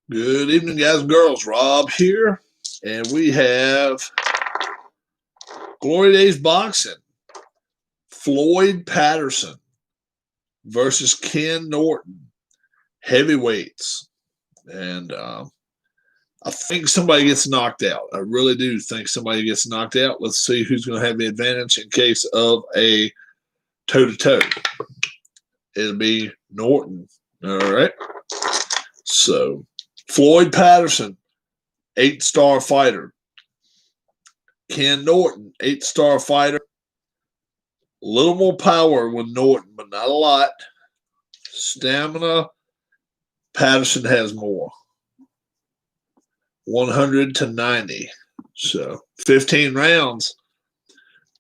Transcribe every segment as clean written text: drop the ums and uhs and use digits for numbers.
Good evening, guys and girls. Rob here, and we have Glory Days Boxing. Floyd Patterson versus Ken Norton, heavyweights. And I think somebody gets knocked out. I really do think somebody gets knocked out. Let's see who's going to have the advantage in case of a toe-to-toe. It'll be Norton. All right. So, Floyd Patterson, 8-star fighter. Ken Norton, 8-star fighter. A little more power with Norton, but not a lot. Stamina, Patterson has more. 100-90. So 15 rounds.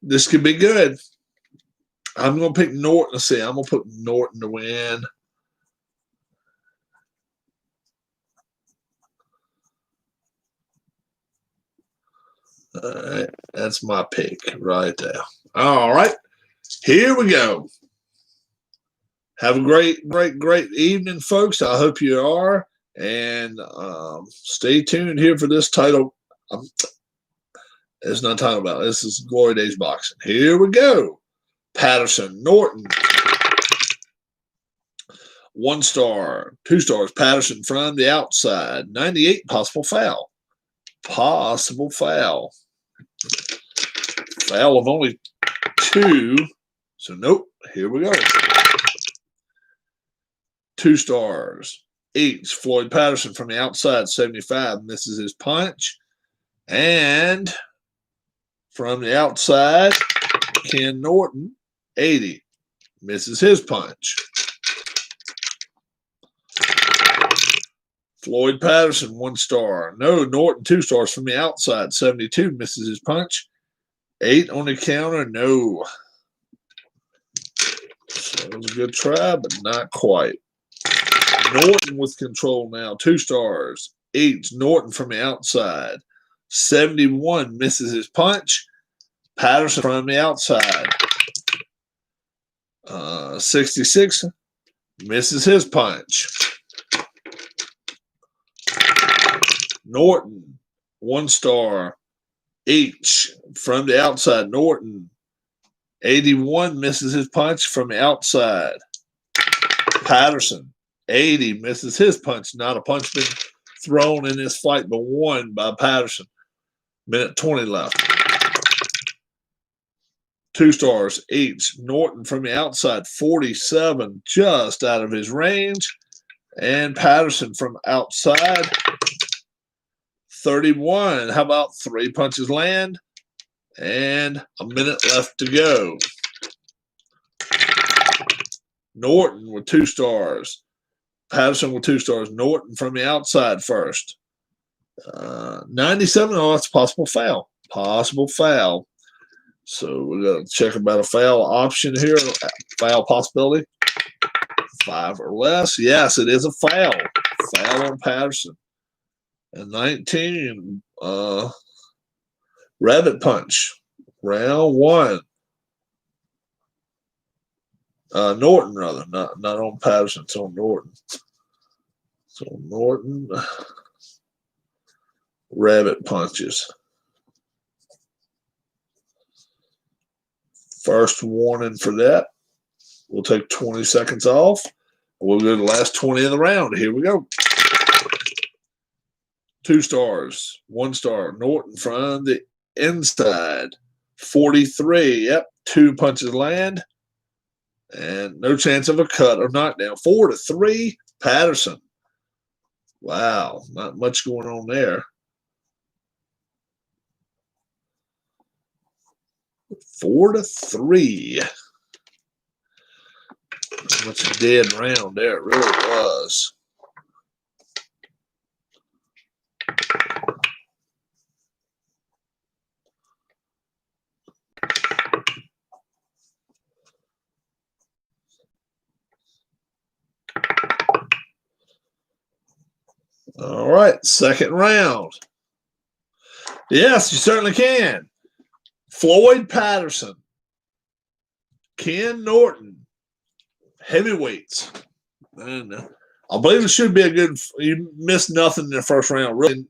This could be good. I'm going to pick Norton. Let's see. I'm going to put Norton to win. All right. That's my pick right there. All right. Here we go. Have a great evening, folks. I hope you are. And stay tuned here for this title. It's not title about. This is Glory Days Boxing. Here we go. Patterson, Norton. 1 star, 2 stars. Patterson from the outside. 98, possible foul. Possible foul. Foul of only 2. So, nope. Here we go. 2 stars. Each. Floyd Patterson from the outside, 75. Misses his punch. And from the outside, Ken Norton, 80. Misses his punch. Floyd Patterson, 1 star. No, Norton, 2 stars from the outside, 72. Misses his punch. 8 on the counter. No. So it was a good try, but not quite. Norton with control now. 2 stars. Each. Norton from the outside. 71. Misses his punch. Patterson from the outside. 66. Misses his punch. Norton. 1 star. Each. From the outside. Norton. 81. Misses his punch from the outside. Patterson. 80 misses his punch. Not a punch been thrown in this fight, but won by Patterson. Minute 20 left. 2 stars each. Norton from the outside, 47, just out of his range. And Patterson from outside, 31. How about 3 punches land? And a minute left to go. Norton with 2 stars. Patterson with 2 stars. Norton from the outside first. 97. Oh, that's a possible foul. Possible foul. So we're going to check about a foul option here. Foul possibility. 5 or less. Yes, it is a foul. Foul on Patterson. And 19. Rabbit punch. Round 1. Norton, rather, not on Patterson. It's on Norton. So Norton, rabbit punches. First warning for that. We'll take 20 seconds off. We'll go to the last 20 of the round. Here we go. 2 stars, 1 star. Norton from the inside, 43. Yep, 2 punches land. And no chance of a cut or knockdown. 4-3, Patterson. Wow, not much going on there. 4-3. Much a dead round there. It really was. All right, second round. Yes, you certainly can. Floyd Patterson, Ken Norton, heavyweights. And I believe it should be a good. You missed nothing in the first round. Really,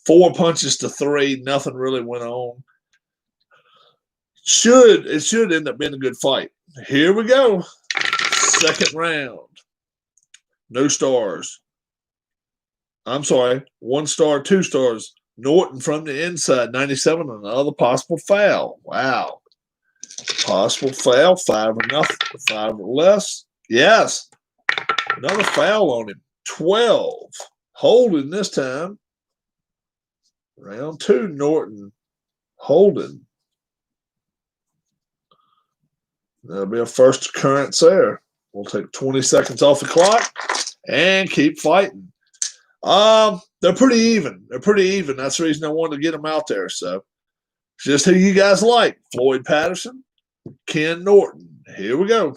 4 punches to 3. Nothing really went on. It should end up being a good fight. Here we go. Second round. No stars. I'm sorry. 1 star, 2 stars. Norton from the inside, 97. Another possible foul. Wow. Possible foul. 5 or nothing. 5 or less. Yes. Another foul on him. 12. Holding this time. Round 2, Norton holding. That'll be a first occurrence there. We'll take 20 seconds off the clock and keep fighting. They're pretty even. That's the reason I wanted to get them out there. So, just who you guys like. Floyd Patterson, Ken Norton. Here we go.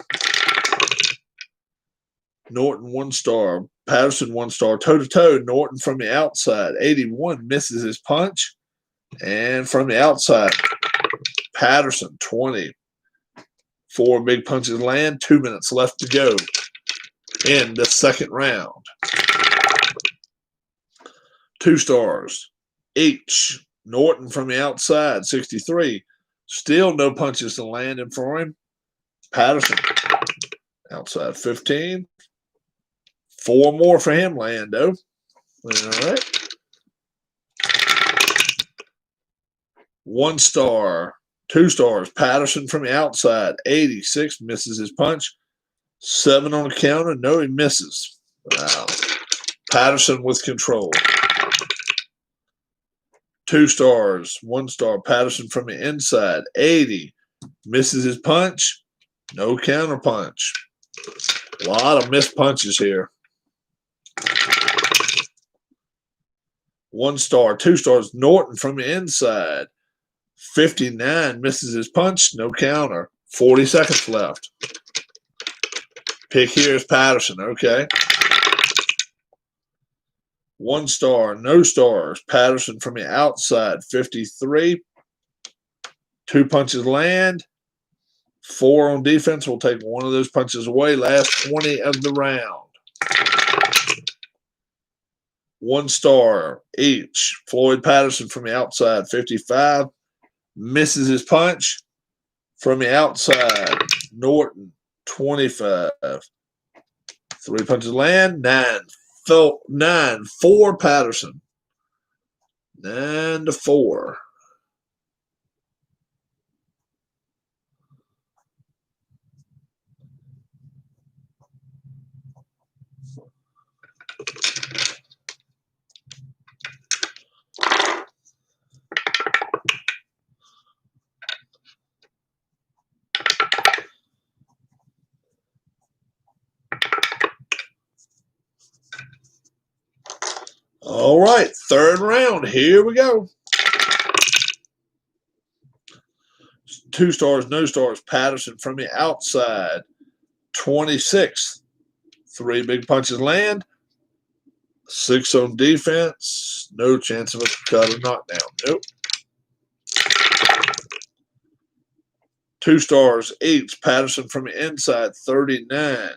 Norton 1 star. Patterson 1 star. Toe-to-toe. Norton from the outside. 81 misses his punch. And from the outside, Patterson 20. 4 big punches land. 2 minutes left to go in the second round. 2 stars each. Norton from the outside, 63. Still no punches to land in for him. Patterson outside, 15. 4 more for him, Lando. All right. 1 star, 2 stars. Patterson from the outside, 86. Misses his punch. 7 on the counter. No, he misses. Wow. Patterson with control. 2 stars, 1 star. Patterson from the inside, 80. Misses his punch. No counter punch. A lot of missed punches here. 1 star, 2 stars. Norton from the inside, 59. Misses his punch. No counter. 40 seconds left. Pick here is Patterson. Okay. 1 star, no stars. Patterson from the outside, 53. 2 punches land. 4 on defense. We'll take 1 of those punches away. Last 20 of the round. 1 star each. Floyd Patterson from the outside, 55. Misses his punch. From the outside, Norton, 25. 3 punches land. 9-4 Patterson. 9-4. All right, third round. Here we go. 2 stars, no stars. Patterson from the outside, 26. 3 big punches land. 6 on defense. No chance of a cut or knockdown. Nope. 2 stars each. Patterson from the inside, 39.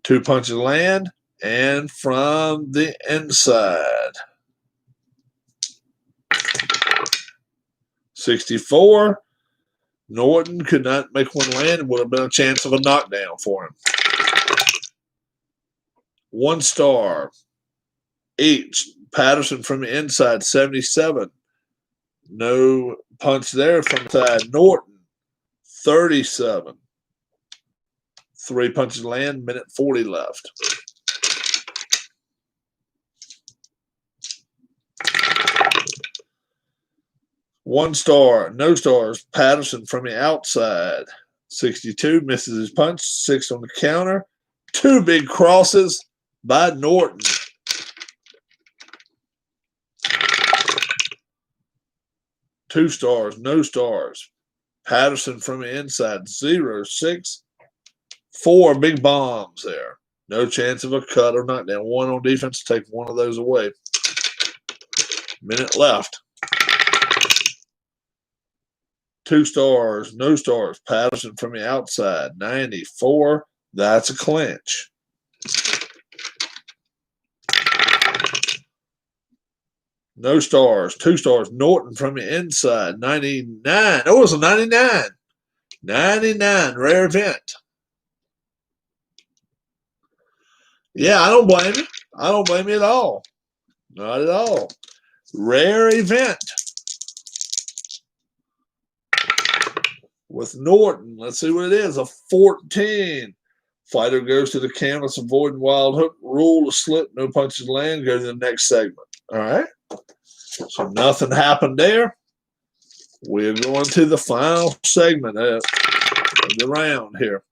2 punches land. And from the inside, 64. Norton could not make one land. It would have been a chance of a knockdown for him. 1 star each. Patterson from the inside, 77. No punch there from the side. Norton, 37. 3 punches land, minute 40 left. 1 star, no stars. Patterson from the outside, 62. Misses his punch. 6 on the counter. 2 big crosses by Norton. 2 stars, no stars. Patterson from the inside, 0-6. 4 big bombs there. No chance of a cut or knockdown. 1 on defense. Take 1 of those away. Minute left. 2 stars, no stars. Patterson from the outside, 94. That's a clinch. No stars. 2 stars. Norton from the inside. 99. Oh, it's a 99. 99. Rare event. Yeah, I don't blame you. I don't blame you at all. Not at all. Rare event. With Norton. Let's see what it is. A 14. Fighter goes to the canvas, avoiding wild hook. Rule to slip. No punches land. Go to the next segment. All right. So nothing happened there. We're going to the final segment of the round here.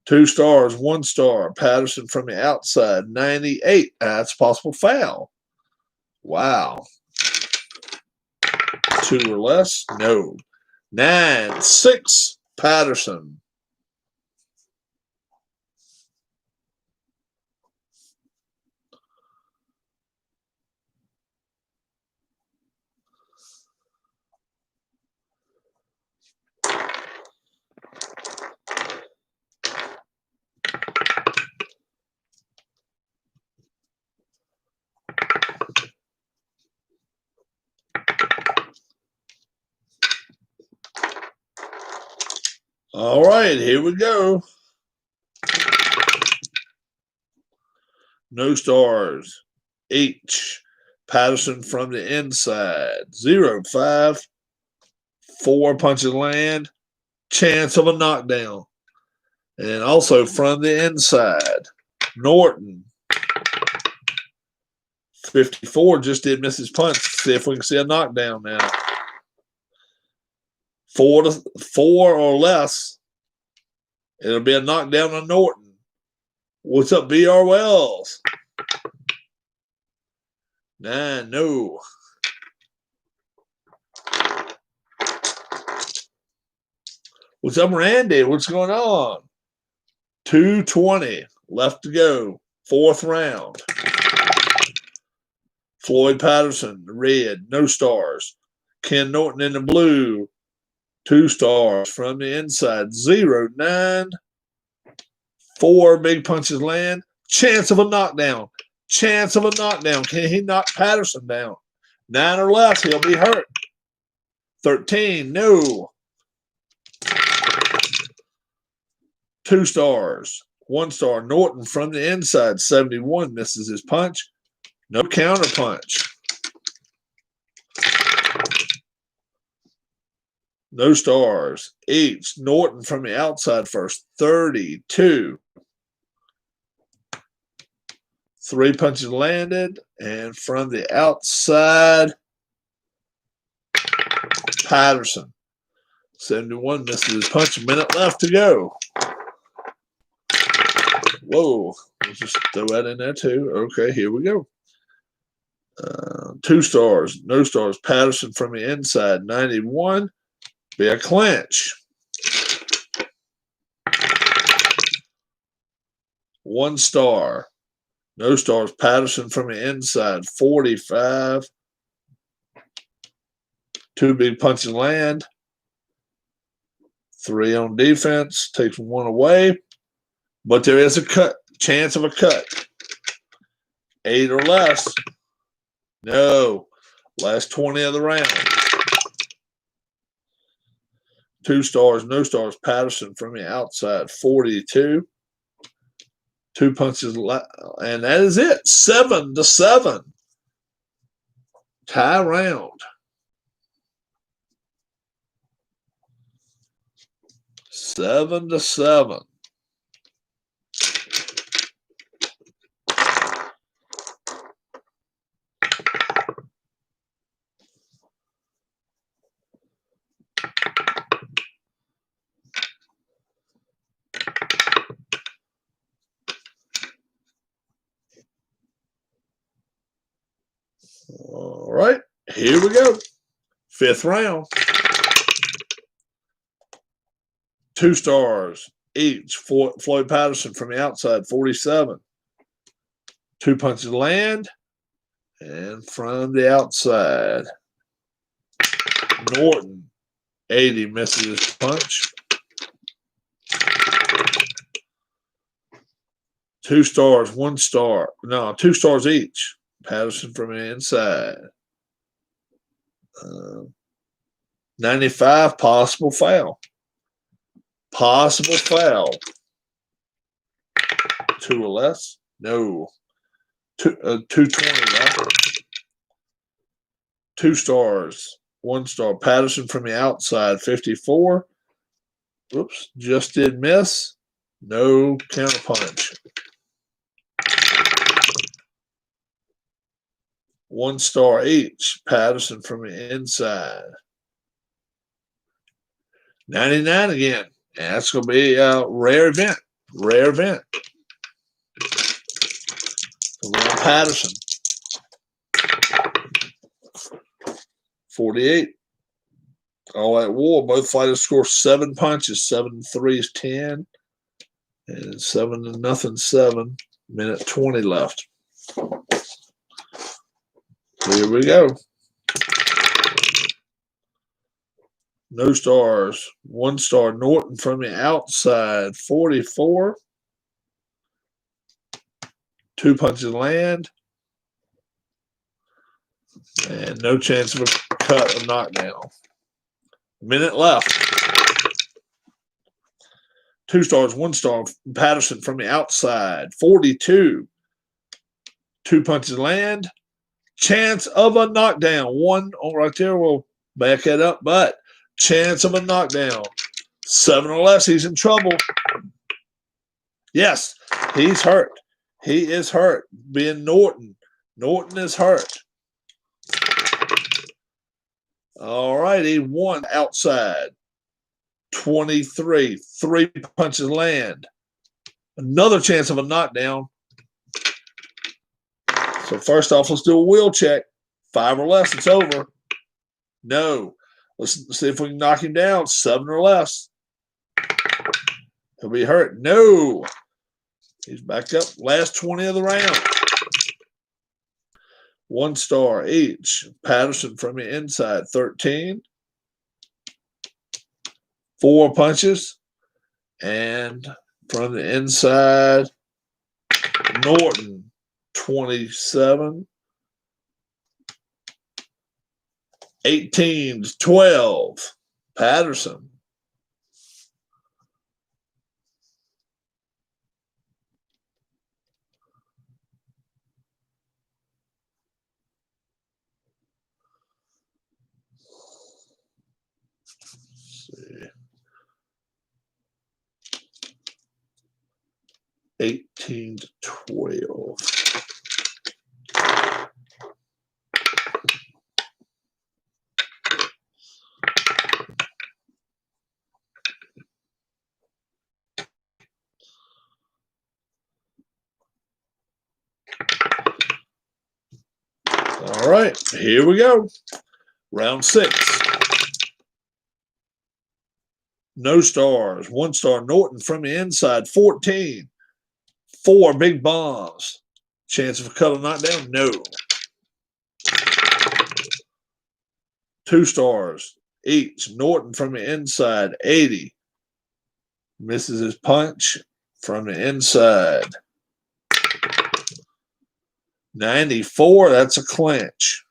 2 stars, 1 star. Patterson from the outside, 98. That's possible foul. Wow. 2 or less? No. 9-6. Patterson. All right, here we go. No stars. H. Patterson from the inside. 0-5. 4 punches land. Chance of a knockdown. And also from the inside. Norton. 54 just did miss his punch. See if we can see a knockdown now. 4 or less. It'll be a knockdown on Norton. What's up, B.R. Wells? 9, no. What's up, Randy? What's going on? 2:20 left to go. 4th round. Floyd Patterson, red, no stars. Ken Norton in the blue, 2 stars from the inside. 0-9. 4 big punches land. Chance of a knockdown. Chance of a knockdown. Can he knock Patterson down? 9 or less, he'll be hurt. 13, no. 2 stars. 1 star. Norton from the inside. 71 misses his punch. No counter punch. No stars. H. Norton from the outside first. 32. 3 punches landed. And from the outside, Patterson. 71 misses his punch. A minute left to go. Whoa. Let's just throw that in there too. Okay, here we go. 2 stars. No stars. Patterson from the inside. 91. Be a clinch. 1 star. No stars. Patterson from the inside. 45. 2 big punches land. 3 on defense. Takes 1 away. But there is a cut. Chance of a cut. 8 or less. No. Last 20 of the round. 2 stars, no stars. Patterson from the outside. 42. 2 punches, and that is it. 7-7. Tie round. 7-7. All right, here we go. 5th round. 2 stars each. Floyd Patterson from the outside, 47. 2 punches land. And from the outside, Norton, 80, misses his punch. 2 stars, 1 star. No, 2 stars each. Patterson from the inside. 95, possible foul. Possible foul. 2 or less? No. 220 left. 2 stars. 1 star. Patterson from the outside. 54. Oops. Just did miss. No counterpunch. 1 star each. Patterson from the inside. 99 again. And that's going to be a rare event. Rare event. From Patterson. 48. All at war. Both fighters score 7 punches. 7-3 is 10. And 7-0, 7. Minute 20 left. Here we go. No stars. 1 star. Norton from the outside. 44. 2 punches land. And no chance of a cut or knockdown. Minute left. 2 stars. 1 star. Patterson from the outside. 42. 2 punches land. Chance of a knockdown. 1 right there. We'll back that up. But chance of a knockdown. 7 or less. He's in trouble. Yes, he's hurt. He is hurt. Being Norton. Norton is hurt. All righty. 1 outside. 23. 3 punches land. Another chance of a knockdown. So first off, let's do a wheel check. 5 or less, it's over. No. Let's see if we can knock him down. 7 or less. He'll be hurt. No. He's back up. Last 20 of the round. 1 star each. Patterson from the inside. 13. 4 punches. And from the inside, Norton. 27. 18-12. Patterson. Let's see. 18-12. All right, here we go. Round 6. No stars. 1 star. Norton from the inside. 14. 4 big bombs. Chance of a cut or knockdown? No. 2 stars each. Norton from the inside. 80. Misses his punch from the inside. 94. That's a clinch.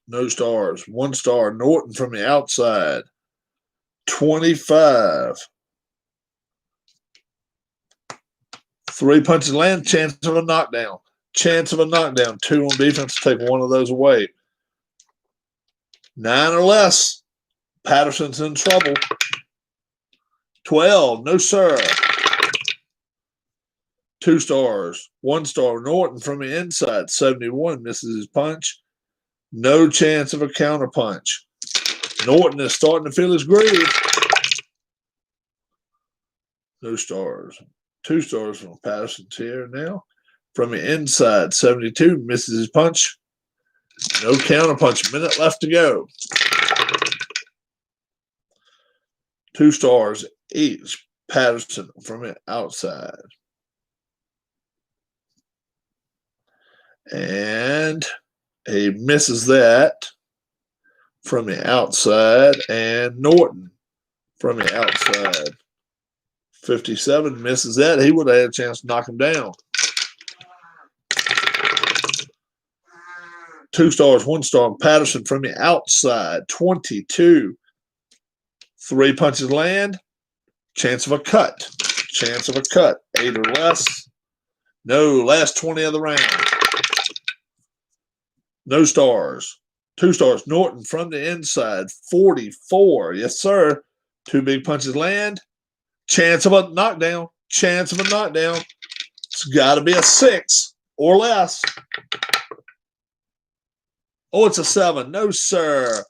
No stars. 1 star. Norton from the outside. 25. 3 punches land. Chance of a knockdown. Chance of a knockdown. 2 on defense. Take 1 of those away. 9 or less. Patterson's in trouble. 12. No, sir. 2 stars. 1 star. Norton from the inside. 71. Misses his punch. No chance of a counter punch. Norton is starting to feel his groove. No stars. 2 stars from Patterson's here now. From the inside, 72. Misses his punch. No counter punch. Minute left to go. 2 stars each. Patterson from the outside. And he misses that from the outside. And Norton from the outside. 57 misses that. He would have had a chance to knock him down. 2 stars, 1 star. Patterson from the outside. 22. 3 punches land. Chance of a cut. Chance of a cut. 8 or less. No. Last 20 of the round. No stars. 2 stars. Norton from the inside. 44. Yes, sir. 2 big punches land. Chance of a knockdown. Chance of a knockdown. It's got to be a 6 or less. Oh, it's a 7. No, sir.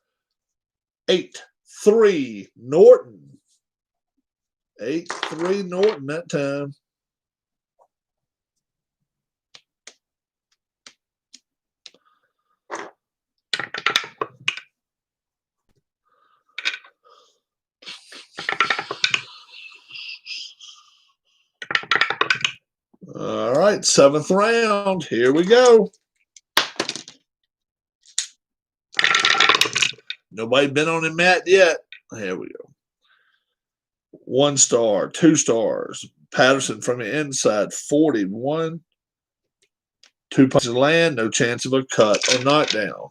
8-3 Norton. 8-3 Norton that time. All right, 7th round. Here we go. Nobody been on the mat yet. Here we go. 1 star, 2 stars. Patterson from the inside, 41. 2 punches land, no chance of a cut or knockdown.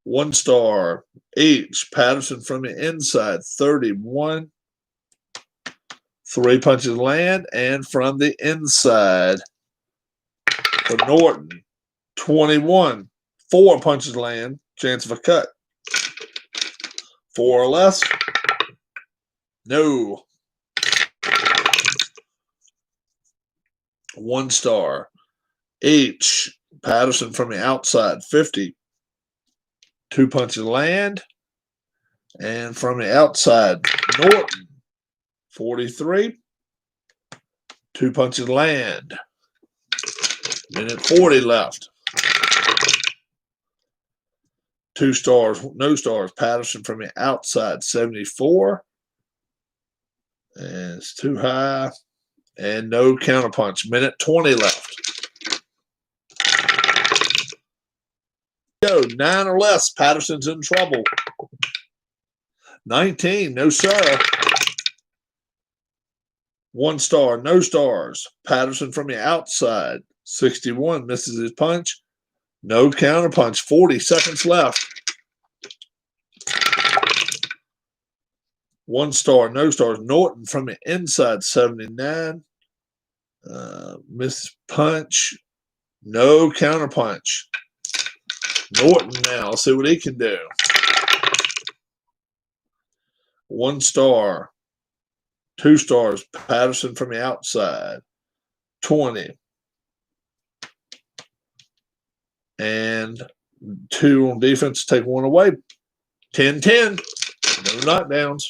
1 star each. Patterson from the inside, 31. 3 punches land, and from the inside for Norton, 21. 4 punches land, chance of a cut. 4 or less. No. 1 star each. Patterson from the outside, 50. 2 punches land, and from the outside, Norton, 43. 2 punches land. Minute 40 left. 2 stars, no stars. Patterson from the outside, 74. And it's too high. And no counterpunch. Minute 20 left. Go, 9 or less. Patterson's in trouble. 19, no sir. 1 star, no stars. Patterson from the outside, 61. Misses his punch. No counterpunch. 40 seconds left. 1 star, no stars. Norton from the inside, 79. Missed punch. No counterpunch. Norton now. See what he can do. 1 star. 2 stars. Patterson from the outside. 20. And 2 on defense. Take 1 away. 10-10. No knockdowns.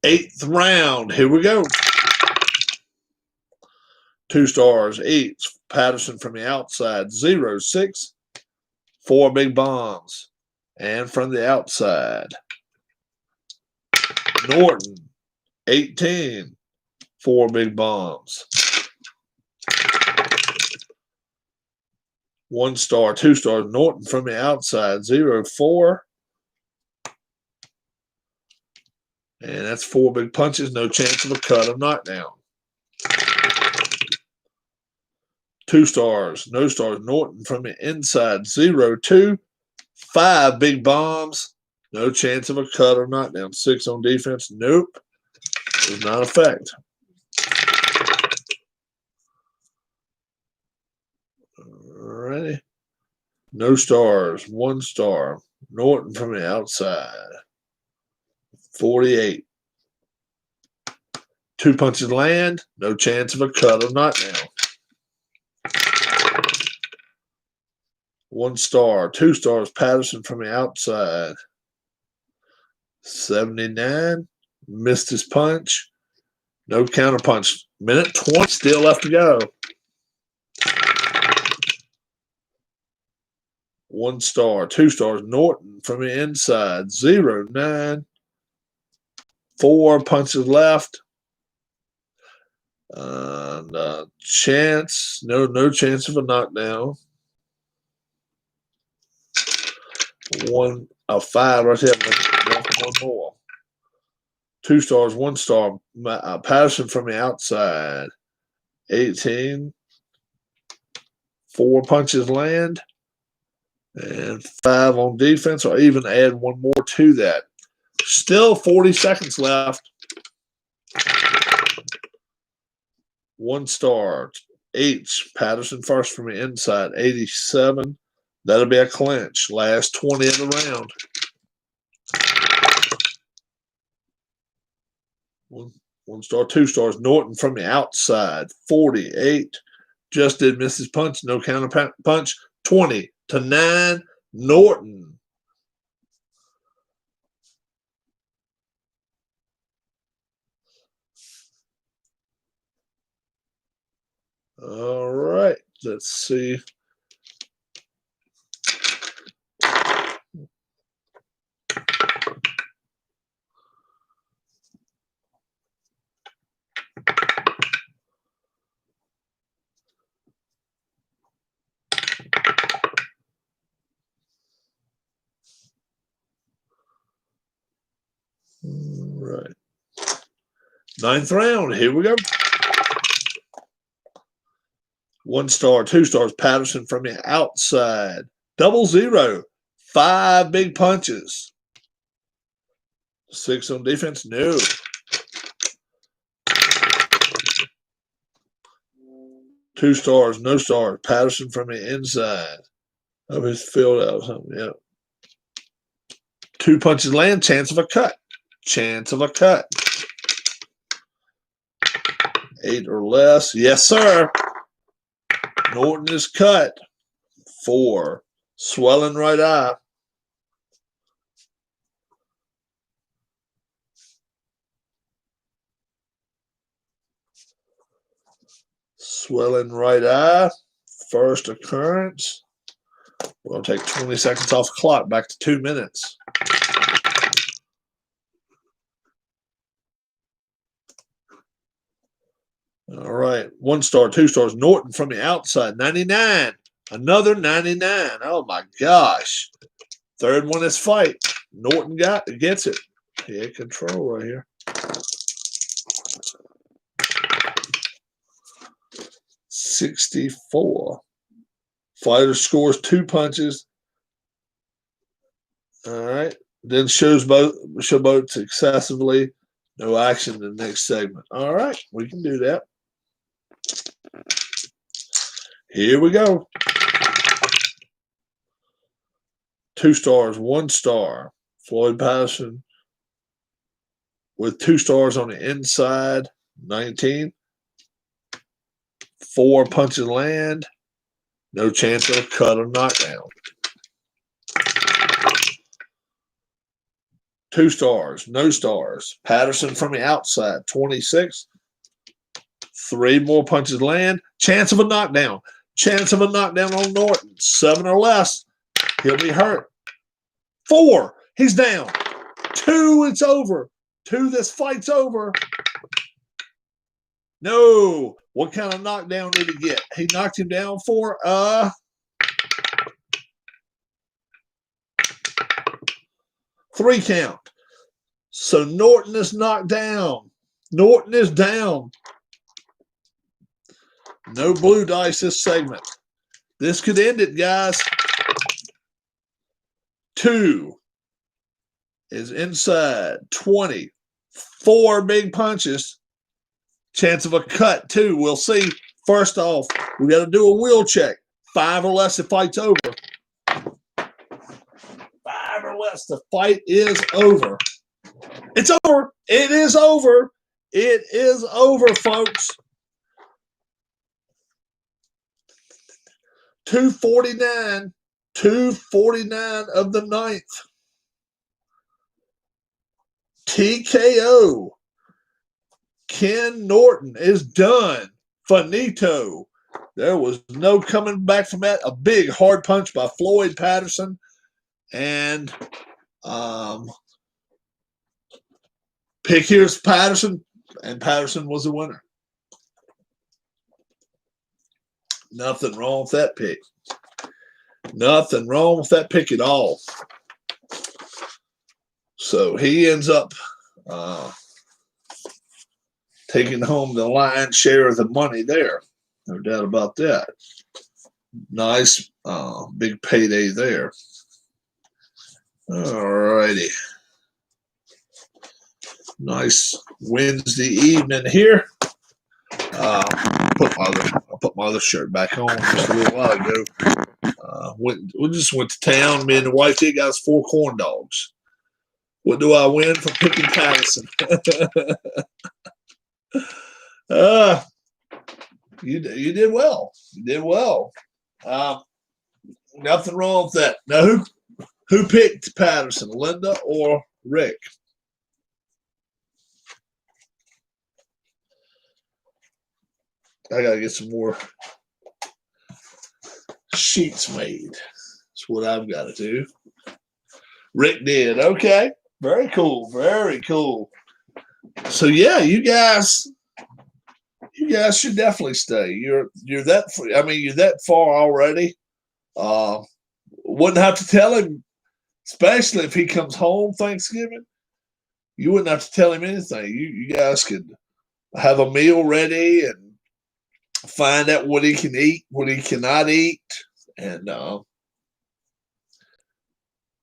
Eighth round. Here we go. 2 stars each. Patterson from the outside, 0-6. 4 big bombs. And from the outside, Norton, 18. 4 big bombs. 1 star, 2 stars. Norton from the outside, 0-4. And that's 4 big punches. No chance of a cut or knockdown. 2 stars, no stars. Norton from the inside, 0-2. 5 big bombs. No chance of a cut or knockdown. 6 on defense. Nope. Does not affect. Alrighty. No stars. 1 star. Norton from the outside. 48. 2 punches land. No chance of a cut or knockdown. 1 star. 2 stars, Patterson from the outside. 79. Missed his punch. No counter punch. Minute 20 still left to go. 1 star. 2 stars, Norton from the inside. 0-9. 4 punches left. Chance. No chance of a knockdown. 5 right there. One more. 2 stars, 1 star. Patterson from the outside. 18. 4 punches land. And 5 on defense, or even add 1 more to that. Still 40 seconds left. 1 star. H. Patterson first from the inside. 87. That'll be a clinch. Last 20 of the round. 1 star, 2 stars. Norton from the outside. 48. Just did miss his punch. No counter punch. 20-9. Norton. All right. Let's see. All right. 9th round. Here we go. 1 star, 2 stars. Patterson from the outside. 0-0. 5 big punches. 6 on defense. No. 2 stars. No stars. Patterson from the inside. Oh, he's filled out something. Yeah. 2 punches land. Chance of a cut. Chance of a cut. 8 or less. Yes, sir. Norton is cut. 4. Swelling right eye. Swelling right eye. First occurrence. We're going to take 20 seconds off the clock. Back to 2 minutes. All right. 1 star, 2 stars. Norton from the outside. 99. Another 99. Oh, my gosh. 3rd one is fight. Norton gets it. He had control right here. 64. Fighter scores 2 punches. All right. Then show both successively. No action in the next segment. All right. We can do that. Here we go. 2 stars, 1 star. Floyd Patterson with 2 stars on the inside. 19. 4 punches land. No chance of a cut or knockdown. 2 stars, no stars. Patterson from the outside. 26. 3 more punches land. Chance of a knockdown. Chance of a knockdown on Norton. 7 or less. He'll be hurt. 4. He's down. 2. It's over. 2. This fight's over. No. What kind of knockdown did he get? He knocked him down for 3 count. So Norton is knocked down. Norton is down. No blue dice this segment. This could end it, guys. 2 is inside. 20. 4 big punches. Chance of a cut, 2. We'll see. First off, we got to do a wheel check. 5 or less, the fight's over. 5 or less, the fight is over. It's over. It is over. It is over, folks. 249. 249 of the ninth. TKO. Ken Norton is done. Finito. There was no coming back from that. A big hard punch by Floyd Patterson. And pick here's Patterson. And Patterson was the winner. Nothing wrong with that pick. Nothing wrong with that pick at all. So he ends up taking home the lion's share of the money there. No doubt about that. Nice big payday there. All righty. Nice Wednesday evening here. I put my other shirt back on just a little while ago. We just went to town. Me and the wife did got us 4 corn dogs. What do I win for picking Patterson? You did well. You did well. Nothing wrong with that. Now, who picked Patterson, Linda or Rick? I gotta get some more sheets made. That's what I've got to do. Rick did. Okay. Very cool. Very cool. So yeah, you guys should definitely stay. You're that far already. Wouldn't have to tell him, especially if he comes home Thanksgiving. You wouldn't have to tell him anything. You guys could have a meal ready and find out what he can eat, what he cannot eat, and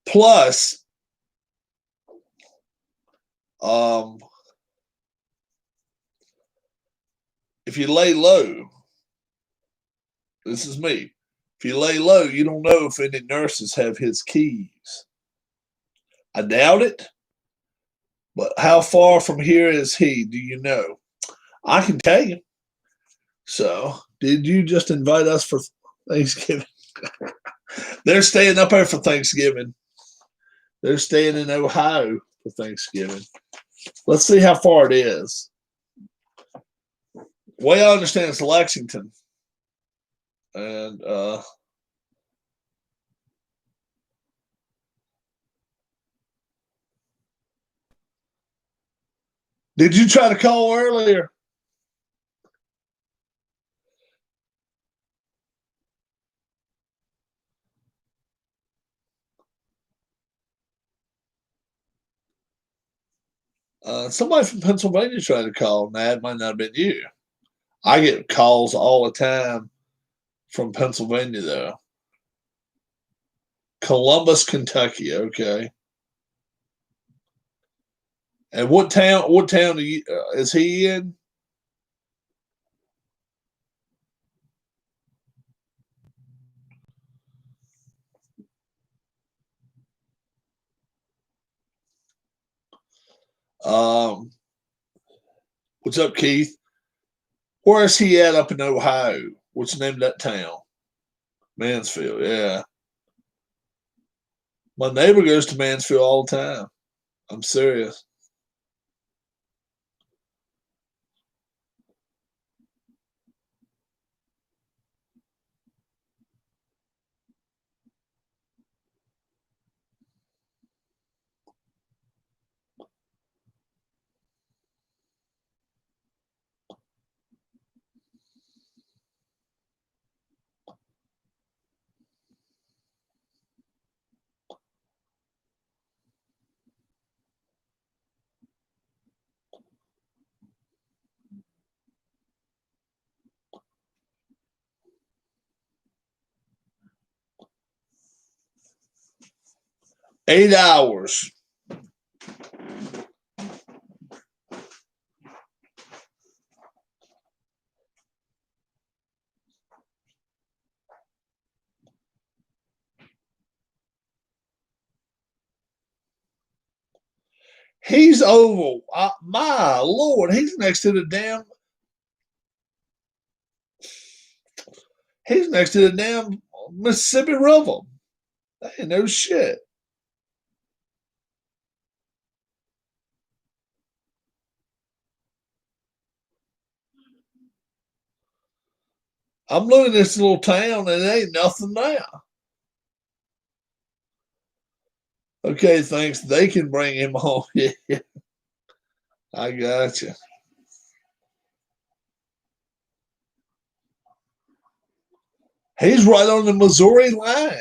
plus, if you lay low, this is me. If you lay low, you don't know if any nurses have his keys. I doubt it, but how far from here is he? Do you know? I can tell you. So, did you just invite us for Thanksgiving? They're staying up there for Thanksgiving. They're staying in Ohio for Thanksgiving. Let's see how far it is. The way I understand it's Lexington. And did you try to call earlier? Somebody from Pennsylvania tried to call. Now, it might not have been you. I get calls all the time from Pennsylvania, though. Columbus, Kentucky. Okay. And what town? What town is he in? What's up, Keith? Where is he at up in Ohio? What's the name of that town? Mansfield. Yeah. My neighbor goes to Mansfield all the time. I'm serious. $8. He's over. My Lord, he's next to the damn. He's next to the damn Mississippi River. Hey, no shit. I'm looking at this little town and there ain't nothing there. Okay, thanks. They can bring him home. Yeah, I got you. He's right on the Missouri line.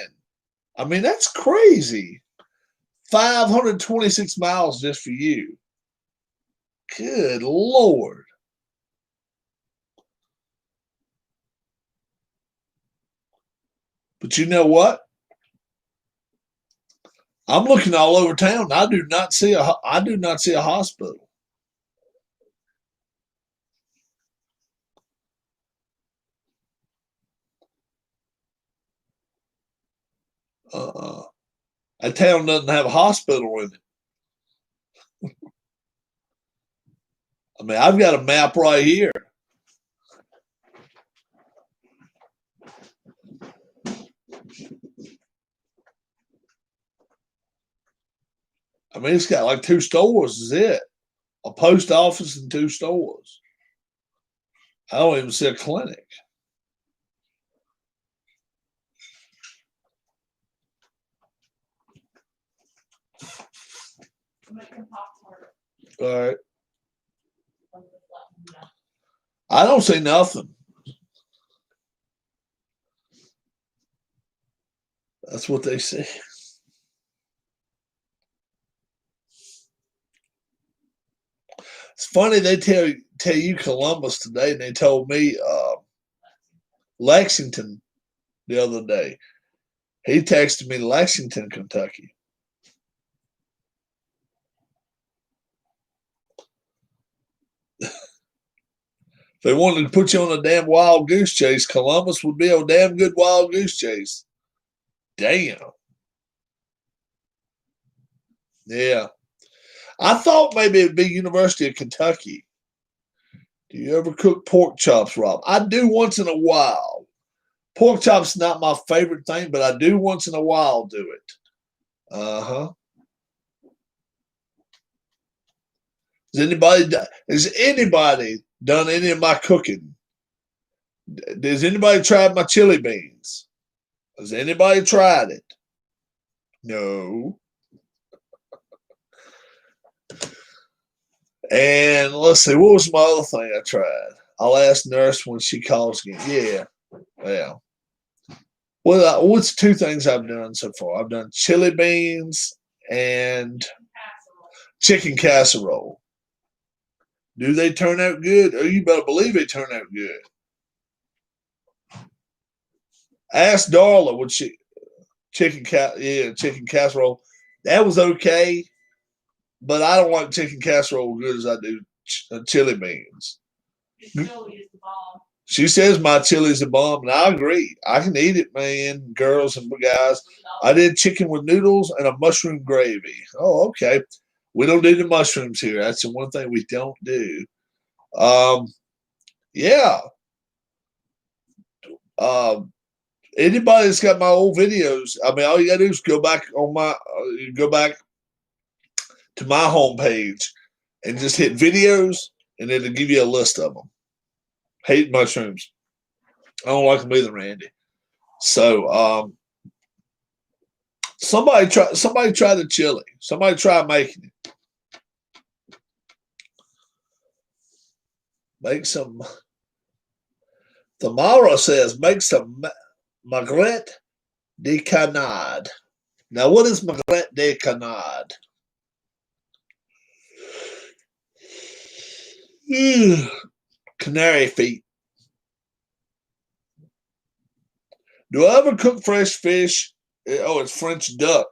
I mean, that's crazy. 526 miles just for you. Good Lord. But you know what? I'm looking all over town. I do not see a hospital. Uh, a town doesn't have a hospital in it. I mean, I've got a map right here. I mean, it's got like 2 stores, is it? A post office and 2 stores. I don't even see a clinic. All right. I don't see nothing. That's what they say. It's funny they tell you Columbus today, and they told me Lexington the other day. He texted me Lexington, Kentucky. If they wanted to put you on a damn wild goose chase, Columbus would be a damn good wild goose chase. Damn. Yeah. I thought maybe it'd be University of Kentucky. Do you ever cook pork chops, Rob? I do once in a while. Pork chops not my favorite thing, but I do once in a while do it. Uh-huh. Has anybody done any of my cooking? Has anybody tried my chili beans? Has anybody tried it? No. And let's see, what was my other thing I tried? I'll ask Nurse when she calls again. Yeah. Yeah. Well, what's 2 things I've done so far? I've done chili beans and chicken casserole. Do they turn out good? Oh, you better believe they turn out good. Ask Darla would she chicken casserole. That was okay, but I don't like chicken casserole as good as I do chili beans. She says my chili's the bomb, and I agree. I can eat it, man, girls and guys. I did chicken with noodles and a mushroom gravy. Oh, okay. We don't do the mushrooms here. That's the one thing we don't do. Yeah. Anybody that's got my old videos, I mean, all you gotta do is go back to my homepage and just hit videos, and it'll give you a list of them. Hate mushrooms. I don't like them either, Randy. So, somebody try the chili. Somebody try making it. Make some. Tamara says make some magret de canard. Now, what is magret de canard? Canary feet. Do I ever cook fresh fish? Oh, it's French duck.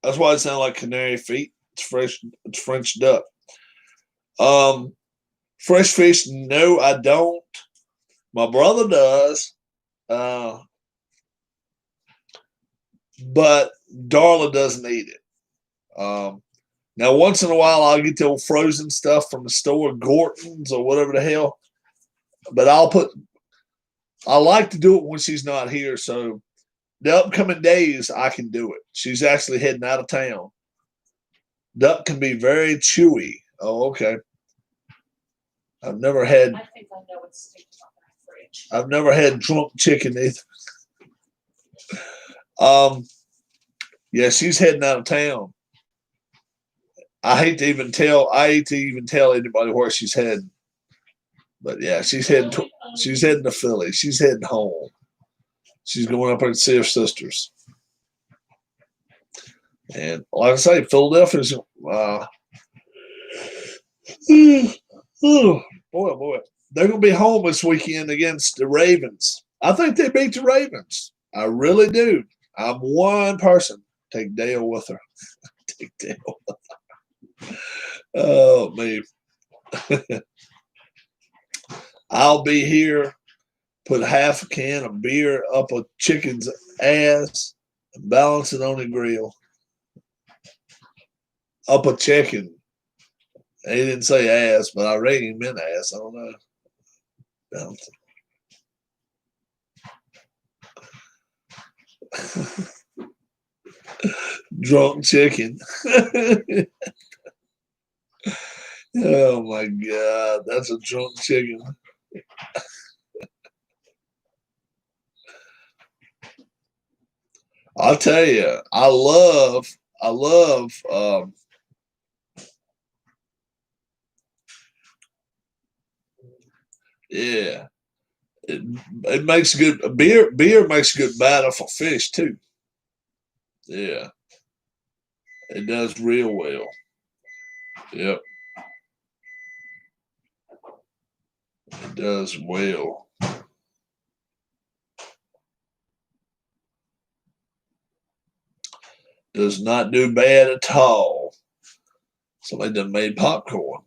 That's why it sounds like canary feet. It's fresh. It's French duck. Fresh fish? No, I don't. My brother does. But Darla doesn't eat it. Now, once in a while, I'll get the old frozen stuff from the store, Gorton's or whatever the hell. But I like to do it when she's not here. So the upcoming days, I can do it. She's actually heading out of town. Duck can be very chewy. Oh, okay. I've never had. I think I know what's sticking on that fridge. I've never had drunk chicken either. Yeah, she's heading out of town. I hate to even tell anybody where she's heading. But yeah, she's heading to Philly. She's heading home. She's going up there to see her sisters. And like I say, Philadelphia's oh boy. They're gonna be home this weekend against the Ravens. I think they beat the Ravens. I really do. I'm one person. Take Dale with her. Take Dale with her. Oh me. I'll be here, put half a can of beer up a chicken's ass and balance it on the grill. Up a chicken. He didn't say ass, but I reckon he meant ass. I don't know. Balance it. Drunk chicken. Oh my God, that's a drunk chicken. I'll tell you, I love, yeah, it makes good beer. Beer makes good batter for fish too. Yeah, it does real well. Yep, it does well. Does not do bad at all. Somebody done made popcorn.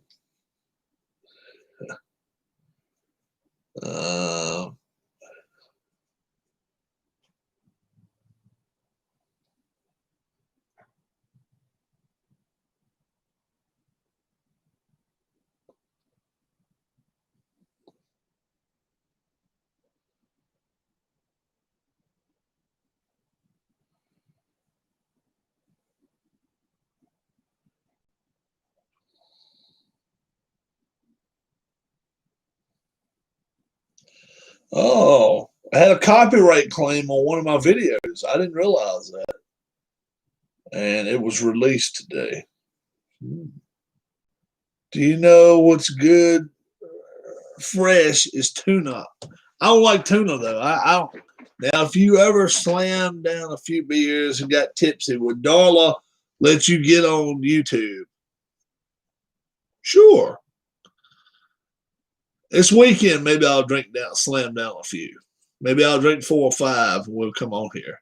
Oh, I had a copyright claim on one of my videos. I didn't realize that. And it was released today. Do you know what's good fresh is tuna? I don't like tuna though. I don't. Now, if you ever slam down a few beers and got tipsy, would Darla let you get on YouTube? Sure. This weekend, maybe I'll slam down a few. Maybe I'll drink 4 or 5 and we'll come on here.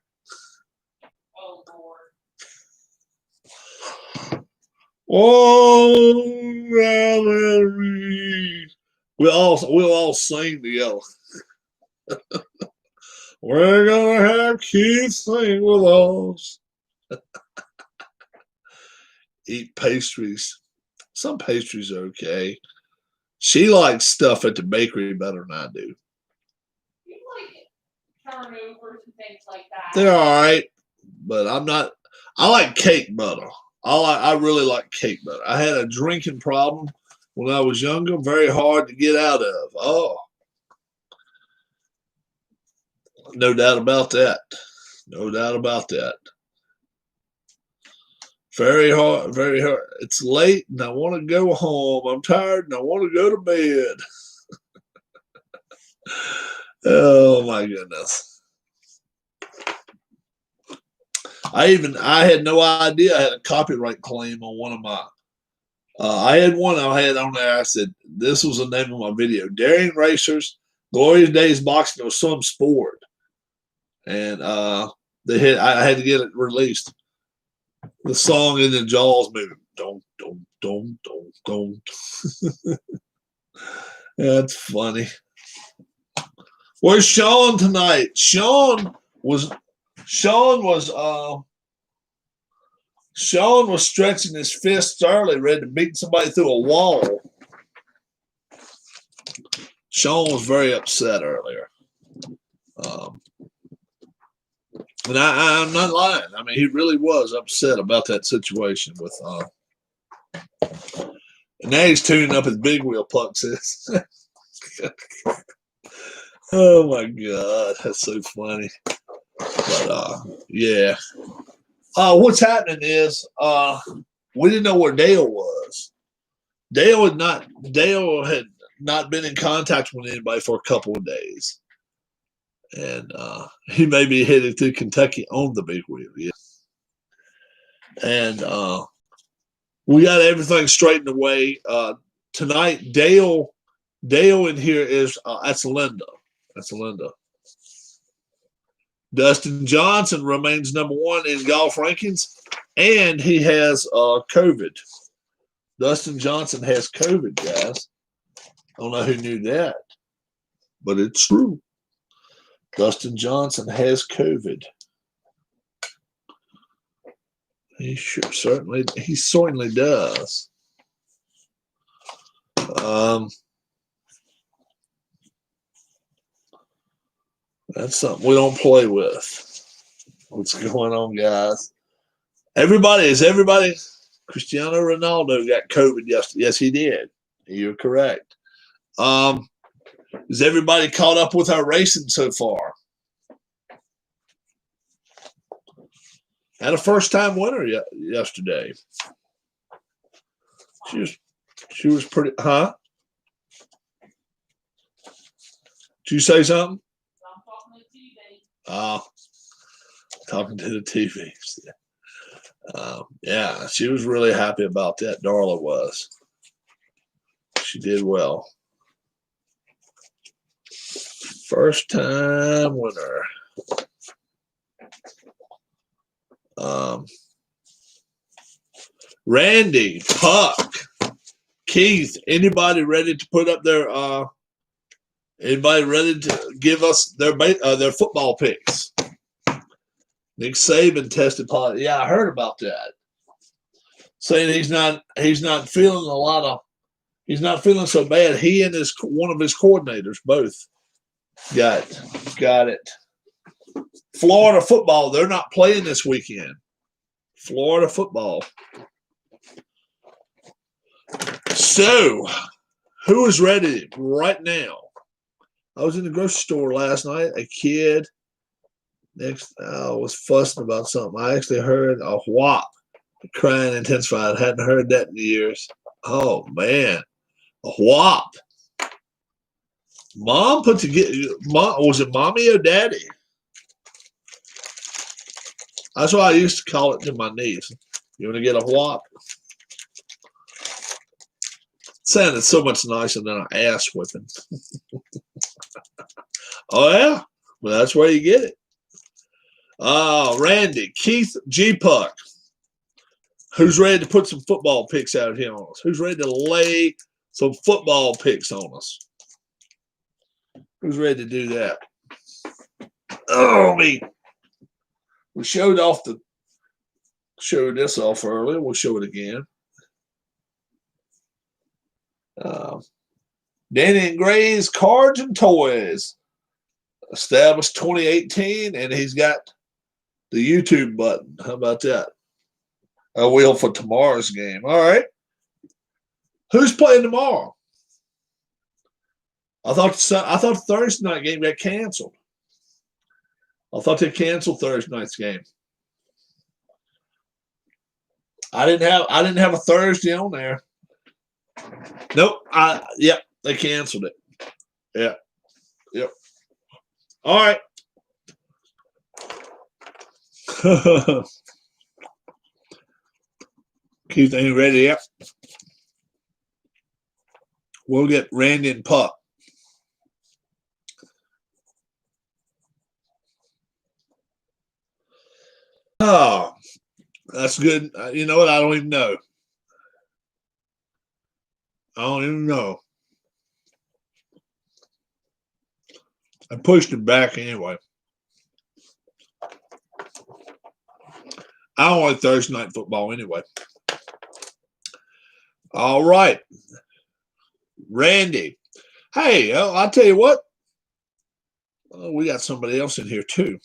Oh, Lord. Oh, Valerie. We'll all sing together. We're gonna have kids sing with us. Eat pastries. Some pastries are okay. She likes stuff at the bakery better than I do. You like turnovers and things like that. They're all right, but I'm not. I like cake butter. I really like cake butter. I had a drinking problem when I was younger, very hard to get out of. Oh, no doubt about that. No doubt about that. Very hard, very hard. It's late and I want to go home. I'm tired and I want to go to bed. Oh my goodness. I had no idea I had a copyright claim on one of my I had one I had on there. I said, this was the name of my video. Daring Racers, Glorious Days Boxing or some sport. And I had to get it released. The song in the Jaws movie. Don't. That's funny. Where's Sean tonight? Sean was stretching his fists early, ready to beat somebody through a wall. Sean was very upset earlier. And I'm not lying. I mean, he really was upset about that situation with. And now he's tuning up his big wheel, Puck says. Oh my God, that's so funny. But yeah. What's happening is we didn't know where Dale was. Dale had not been in contact with anybody for a couple of days. And he may be headed to Kentucky on the big wheel, yeah. And we got everything straightened away. Tonight, Dale in here is that's Linda. That's Linda. Dustin Johnson remains number one in golf rankings, and he has COVID. Dustin Johnson has COVID, guys. I don't know who knew that, but it's true. Dustin Johnson has COVID. He certainly does. That's something we don't play with. What's going on, guys? Everybody? Cristiano Ronaldo got COVID yesterday. Yes, he did. You're correct. Is everybody caught up with our racing so far? Had a first-time winner yesterday. She was pretty, huh? Did you say something? I'm talking to TV. Oh, talking to the TV. Yeah, she was really happy about that. Darla was. She did well. First time winner. Randy, Puck, Keith, anybody ready to put up their anybody ready to give us their football picks? Nick Saban tested positive. Yeah, I heard about that. Saying he's not feeling he's not feeling so bad. He and one of his coordinators both got it. Florida football, they're not playing this weekend. Florida football. So, who is ready right now? I was in the grocery store last night. A kid was fussing about something. I actually heard a whop. Crying intensified. Hadn't heard that in years. Oh, man. A whop. Mom put together. Was it mommy or daddy? That's what I used to call it to my niece. You want to get a whop? It sounded so much nicer than an ass whipping. Oh, yeah? Well, that's where you get it. Randy, Keith, G-Puck. Who's ready to put some football picks out here on us? Who's ready to lay some football picks on us? Who's ready to do that? Oh, me. We showed this off earlier. We'll show it again. Danny and Gray's Cards and Toys. Established 2018, and he's got the YouTube button. How about that? A wheel for tomorrow's game. All right. Who's playing tomorrow? I thought the Thursday night game got canceled. I thought they canceled Thursday night's game. I didn't have a Thursday on there. Nope. They canceled it. Yeah. Yep. All right. Keith ain't ready yet. We'll get Randy and Puck. Oh, that's good. You know what? I don't even know. I don't even know. I pushed it back anyway. I don't like Thursday night football anyway. All right. Randy. Hey, I'll tell you what. We got somebody else in here too.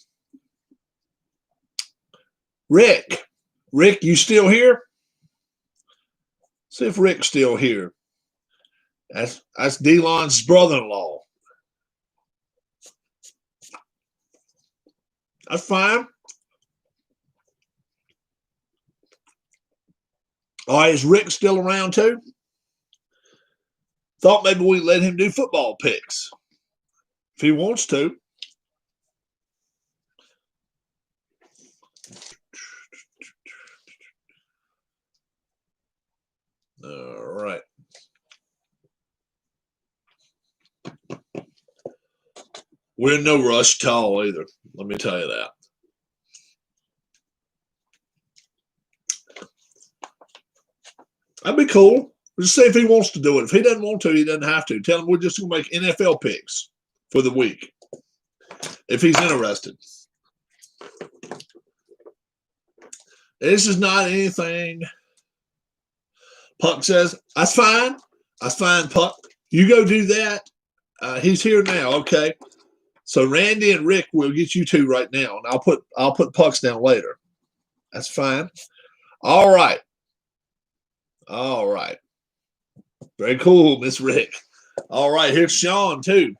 Rick, you still here? See if Rick's still here. That's Delon's brother-in-law. That's fine. All right, is Rick still around too? Thought maybe we let him do football picks if he wants to. All right. We're in no rush at all either. Let me tell you that. That'd be cool. Just see if he wants to do it. If he doesn't want to, he doesn't have to. Tell him we're just going to make NFL picks for the week if he's interested. This is not anything. Puck says, that's fine. That's fine, Puck. You go do that. He's here now. Okay. So Randy and Rick will get you two right now, and I'll put Pucks down later. That's fine. All right. All right. Very cool, Miss Rick. All right, here's Sean too.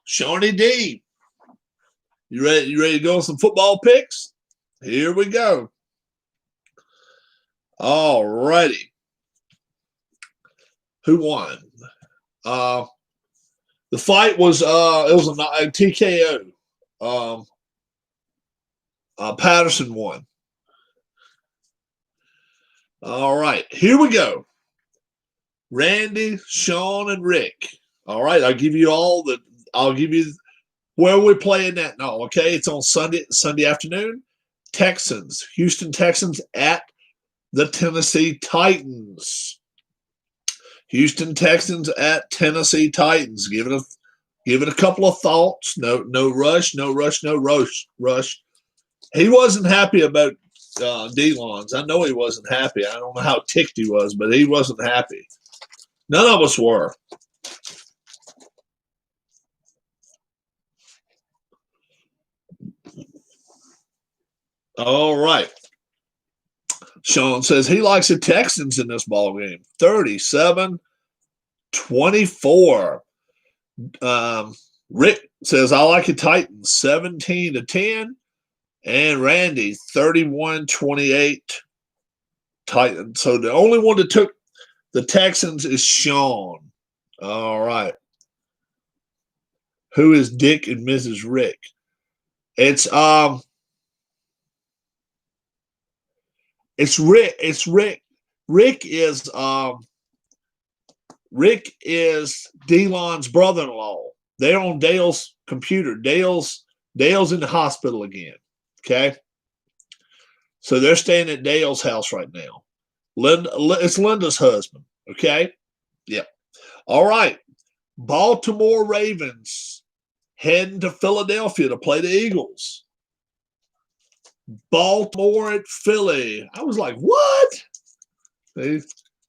Shawnee D. You ready? You ready to go on some football picks? Here we go. All righty. Who won? The fight was it was a TKO. Patterson won. All right, here we go. Randy, Sean, and Rick. All right, I'll give you where we're playing that now. Okay, it's on Sunday afternoon. Texans, Houston Texans at the Tennessee Titans. Houston Texans at Tennessee Titans. Give it a couple of thoughts. No rush. He wasn't happy about Delon's. I know he wasn't happy. I don't know how ticked he was, but he wasn't happy. None of us were. All right. Sean says he likes the Texans in this ball game. 37-24. Rick says I like the Titans 17-10. And Randy 31-28. Titans. So the only one that took the Texans is Sean. All right. Who is Dick and Mrs. Rick? It's Rick. It's Rick. Rick is Delon's brother-in-law. They're on Dale's computer. Dale's in the hospital again. Okay. So they're staying at Dale's house right now. It's Linda's husband. Okay. Yep. All right. Baltimore Ravens heading to Philadelphia to play the Eagles. Baltimore at Philly. I was like, what? See,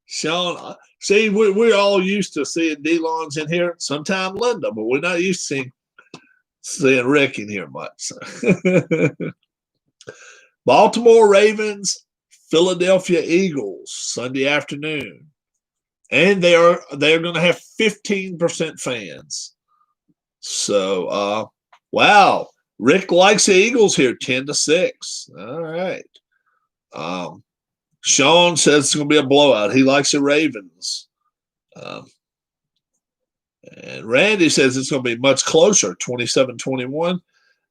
Sean, see, we're all used to seeing Delon's in here. Sometimes Linda, but we're not used to seeing Rick in here much. Baltimore Ravens, Philadelphia Eagles, Sunday afternoon. And they're going to have 15% fans. So, wow. Rick likes the Eagles here, 10-6. All right. Sean says it's going to be a blowout. He likes the Ravens. And Randy says it's going to be much closer, 27-21.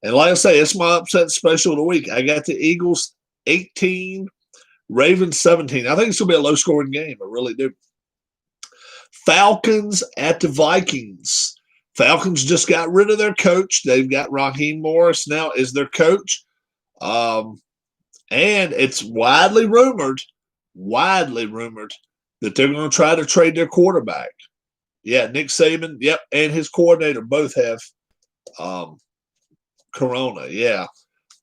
And like I say, it's my upset special of the week. I got the Eagles 18, Ravens 17. I think it's going to be a low-scoring game. I really do. Falcons at the Vikings. Falcons just got rid of their coach. They've got Raheem Morris now as their coach. And it's widely rumored that they're going to try to trade their quarterback. Yeah, Nick Saban, yep, and his coordinator both have corona, yeah.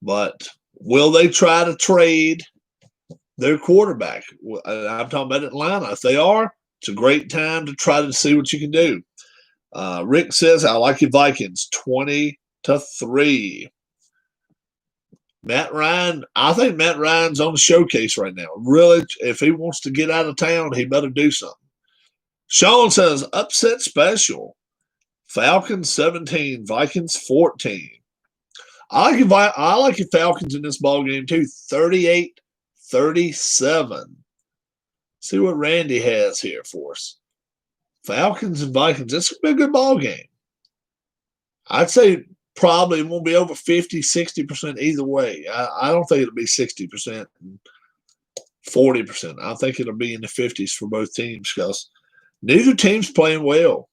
But will they try to trade their quarterback? I'm talking about Atlanta. If they are, it's a great time to try to see what you can do. Rick says, I like your Vikings, 20-3. Matt Ryan, I think Matt Ryan's on the showcase right now. Really, if he wants to get out of town, he better do something. Sean says, upset special. Falcons 17, Vikings 14. I like the Falcons in this ball game too. 38-37. See what Randy has here for us. Falcons and Vikings. This could be a good ball game. I'd say probably won't be over 50, 60% either way. I don't think it'll be 60% and 40%. I think it'll be in the 50s for both teams because neither team's playing well.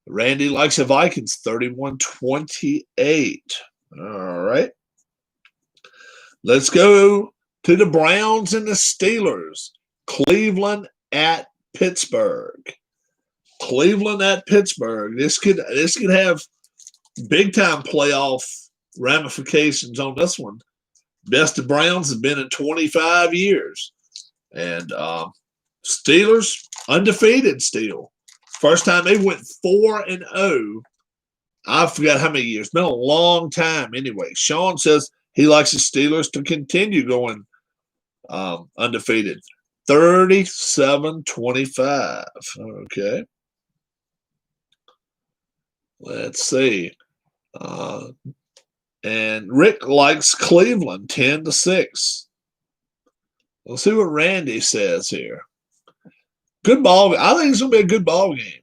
Randy likes the Vikings 31-28. All right. Let's go to the Browns and the Steelers. Cleveland at Pittsburgh. Cleveland at Pittsburgh. This could have big time playoff ramifications on this one. Best the Browns have been in 25 years. And Steelers undefeated still. First time they went 4-0. I forgot how many years. It's been a long time anyway. Sean says he likes the Steelers to continue going undefeated. 37-25. Okay. Let's see. And Rick likes Cleveland 10-6. Let's see what Randy says here. Good ball. I think it's going to be a good ball game.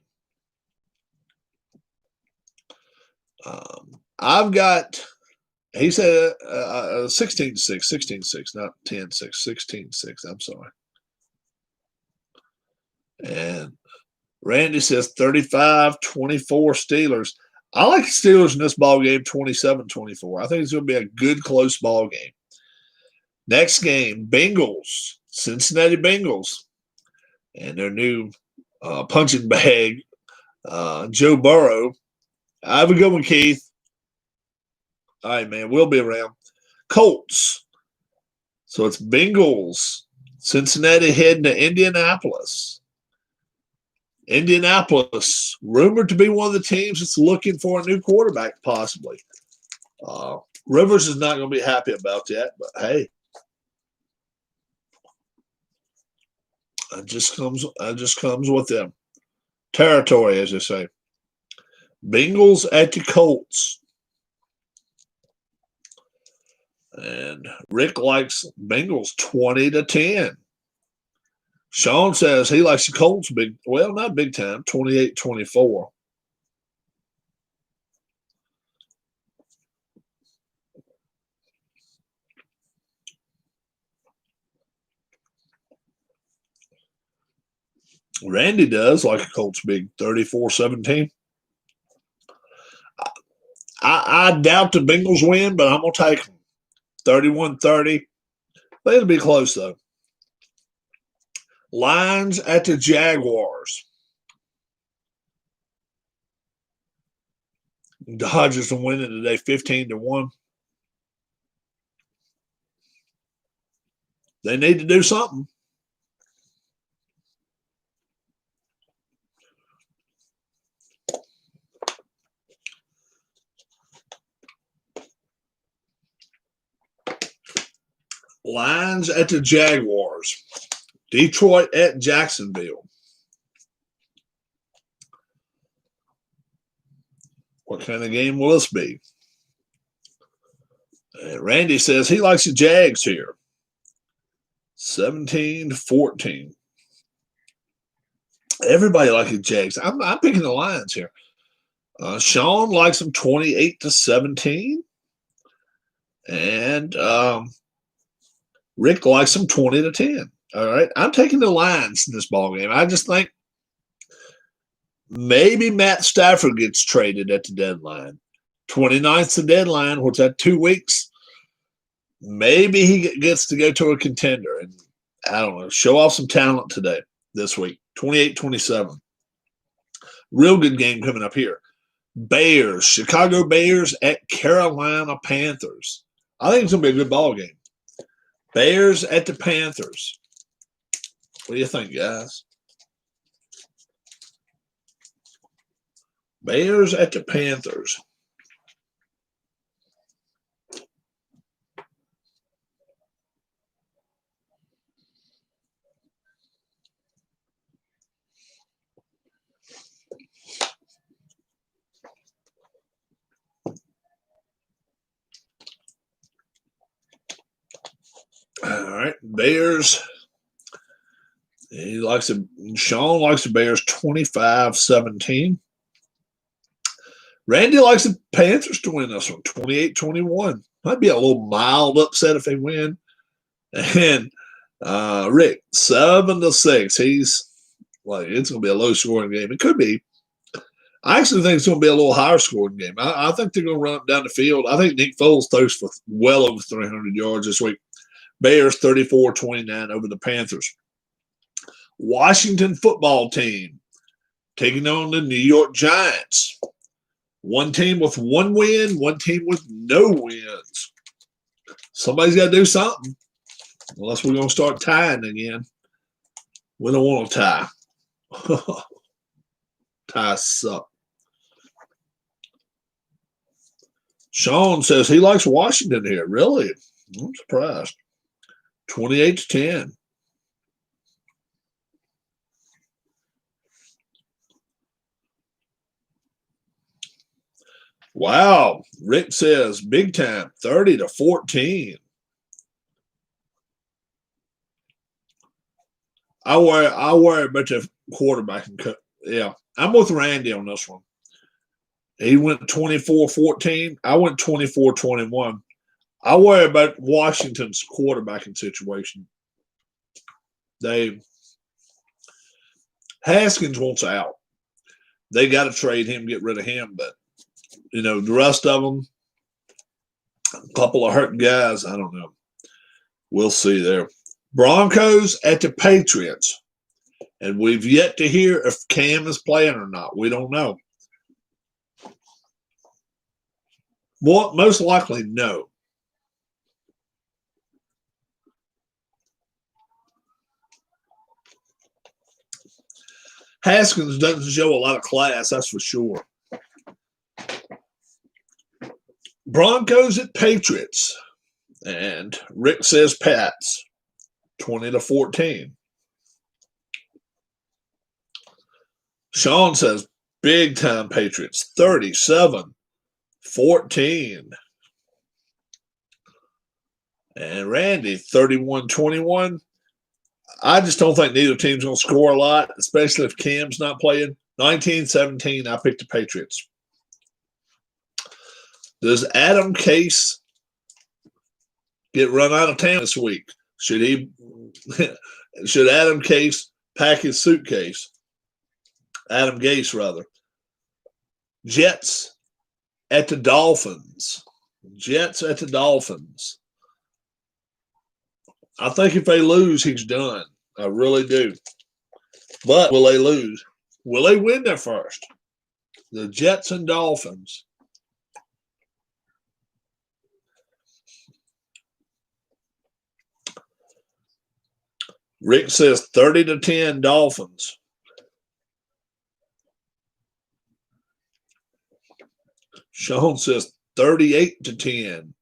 I've got, he said 16-6, 16-6, not 10-6, 16-6. I'm sorry. And Randy says 35-24 Steelers. I like the Steelers in this ball game 27-24. I think it's going to be a good close ball game. Next game, Bengals, Cincinnati Bengals, and their new punching bag, Joe Burrow. I have a good one, Keith. All right, man, we'll be around. Colts. So it's Bengals, Cincinnati heading to Indianapolis. Indianapolis, rumored to be one of the teams that's looking for a new quarterback, possibly. Rivers is not going to be happy about that, but hey, it just comes with them. Territory, as they say. Bengals at the Colts. And Rick likes Bengals 20-10. Sean says he likes the Colts not big time, 28-24. Randy does like the Colts big, 34-17. I doubt the Bengals win, but I'm going to take them. 31-30. But it'll be close, though. Lions at the Jaguars. Dodgers are winning today 15-1. They need to do something. Lions at the Jaguars. Detroit at Jacksonville. What kind of game will this be? Randy says he likes the Jags here. 17-14. Everybody likes the Jags. I'm picking the Lions here. Sean likes them 28-17. And Rick likes them 20-10. All right. I'm taking the Lions in this ballgame. I just think maybe Matt Stafford gets traded at the deadline. 29th's the deadline. What's that, 2 weeks? Maybe he gets to go to a contender and, I don't know, show off some talent this week. 28-27. Real good game coming up here. Bears, Chicago Bears at Carolina Panthers. I think it's going to be a good ball game. Bears at the Panthers. What do you think, guys? Bears at the Panthers. right. Bears. Sean likes the Bears 25-17. Randy likes the Panthers to win this one, 28-21. Might be a little mild upset if they win. And Rick, 7-6. He's like, it's going to be a low scoring game. It could be. I actually think it's going to be a little higher scoring game. I think they're going to run up down the field. I think Nick Foles throws for well over 300 yards this week. Bears 34-29 over the Panthers. Washington football team taking on the New York Giants. One team with one win, one team with no wins. Somebody's got to do something. Unless we're going to start tying again. We don't want to tie. Ties suck. Sean says he likes Washington here. Really? I'm surprised. 28-10. Wow. Rick says big time, 30-14. I worry about the quarterback. Yeah, I'm with Randy on this one. He went 24-14. I went 24-21. I worry about Washington's quarterbacking situation. Haskins wants out. They got to trade him, get rid of him. But, the rest of them, a couple of hurt guys, I don't know. We'll see there. Broncos at the Patriots. And we've yet to hear if Cam is playing or not. We don't know. Most likely, no. Haskins doesn't show a lot of class, that's for sure. Broncos at Patriots. And Rick says Pats, 20-14. Sean says big time Patriots, 37-14. And Randy, 31-21. I just don't think neither team's going to score a lot, especially if Cam's not playing. 19-17, I picked the Patriots. Does Adam Case get run out of town this week? Should Adam Case pack his suitcase? Adam Gase, rather. Jets at the Dolphins. I think if they lose, he's done. I really do. But will they lose? Will they win their first? The Jets and Dolphins. Rick says 30-10 Dolphins. Sean says 38-10.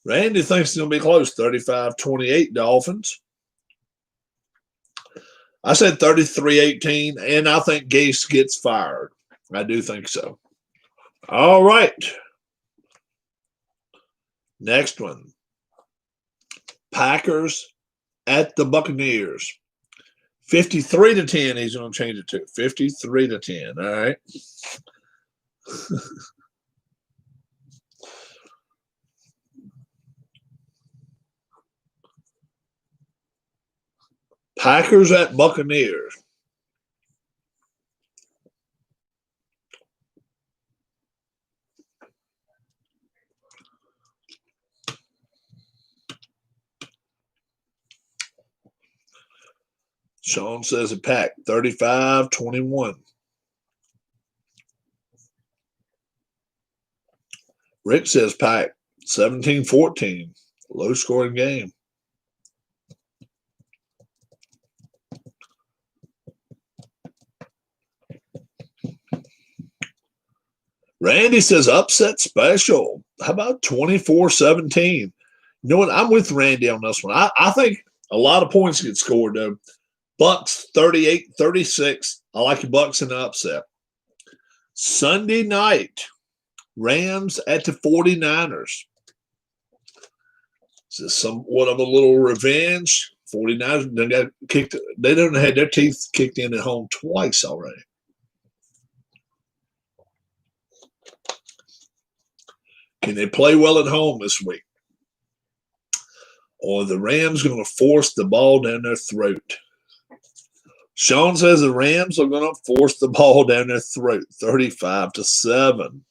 Randy thinks it's going to be close, 35-28 Dolphins. I said 33-18, and I think Gase gets fired. I do think so. All right. Next one. Packers at the Buccaneers. 53-10, he's going to change it to 53-10. All right. Packers at Buccaneers. Sean says a pack, 35-21. Rick says pack, 17-14. Low scoring game. Randy says upset special. How about 24-17? You know what? I'm with Randy on this one. I think a lot of points get scored, though. Bucks 38-36. I like the Bucks in the upset. Sunday night, Rams at the 49ers. Is somewhat of a little revenge? 49ers done got kicked. They done had their teeth kicked in at home twice already. Can they play well at home this week? Or the Rams going to force the ball down their throat? Sean says the Rams are going to force the ball down their throat, 35-7.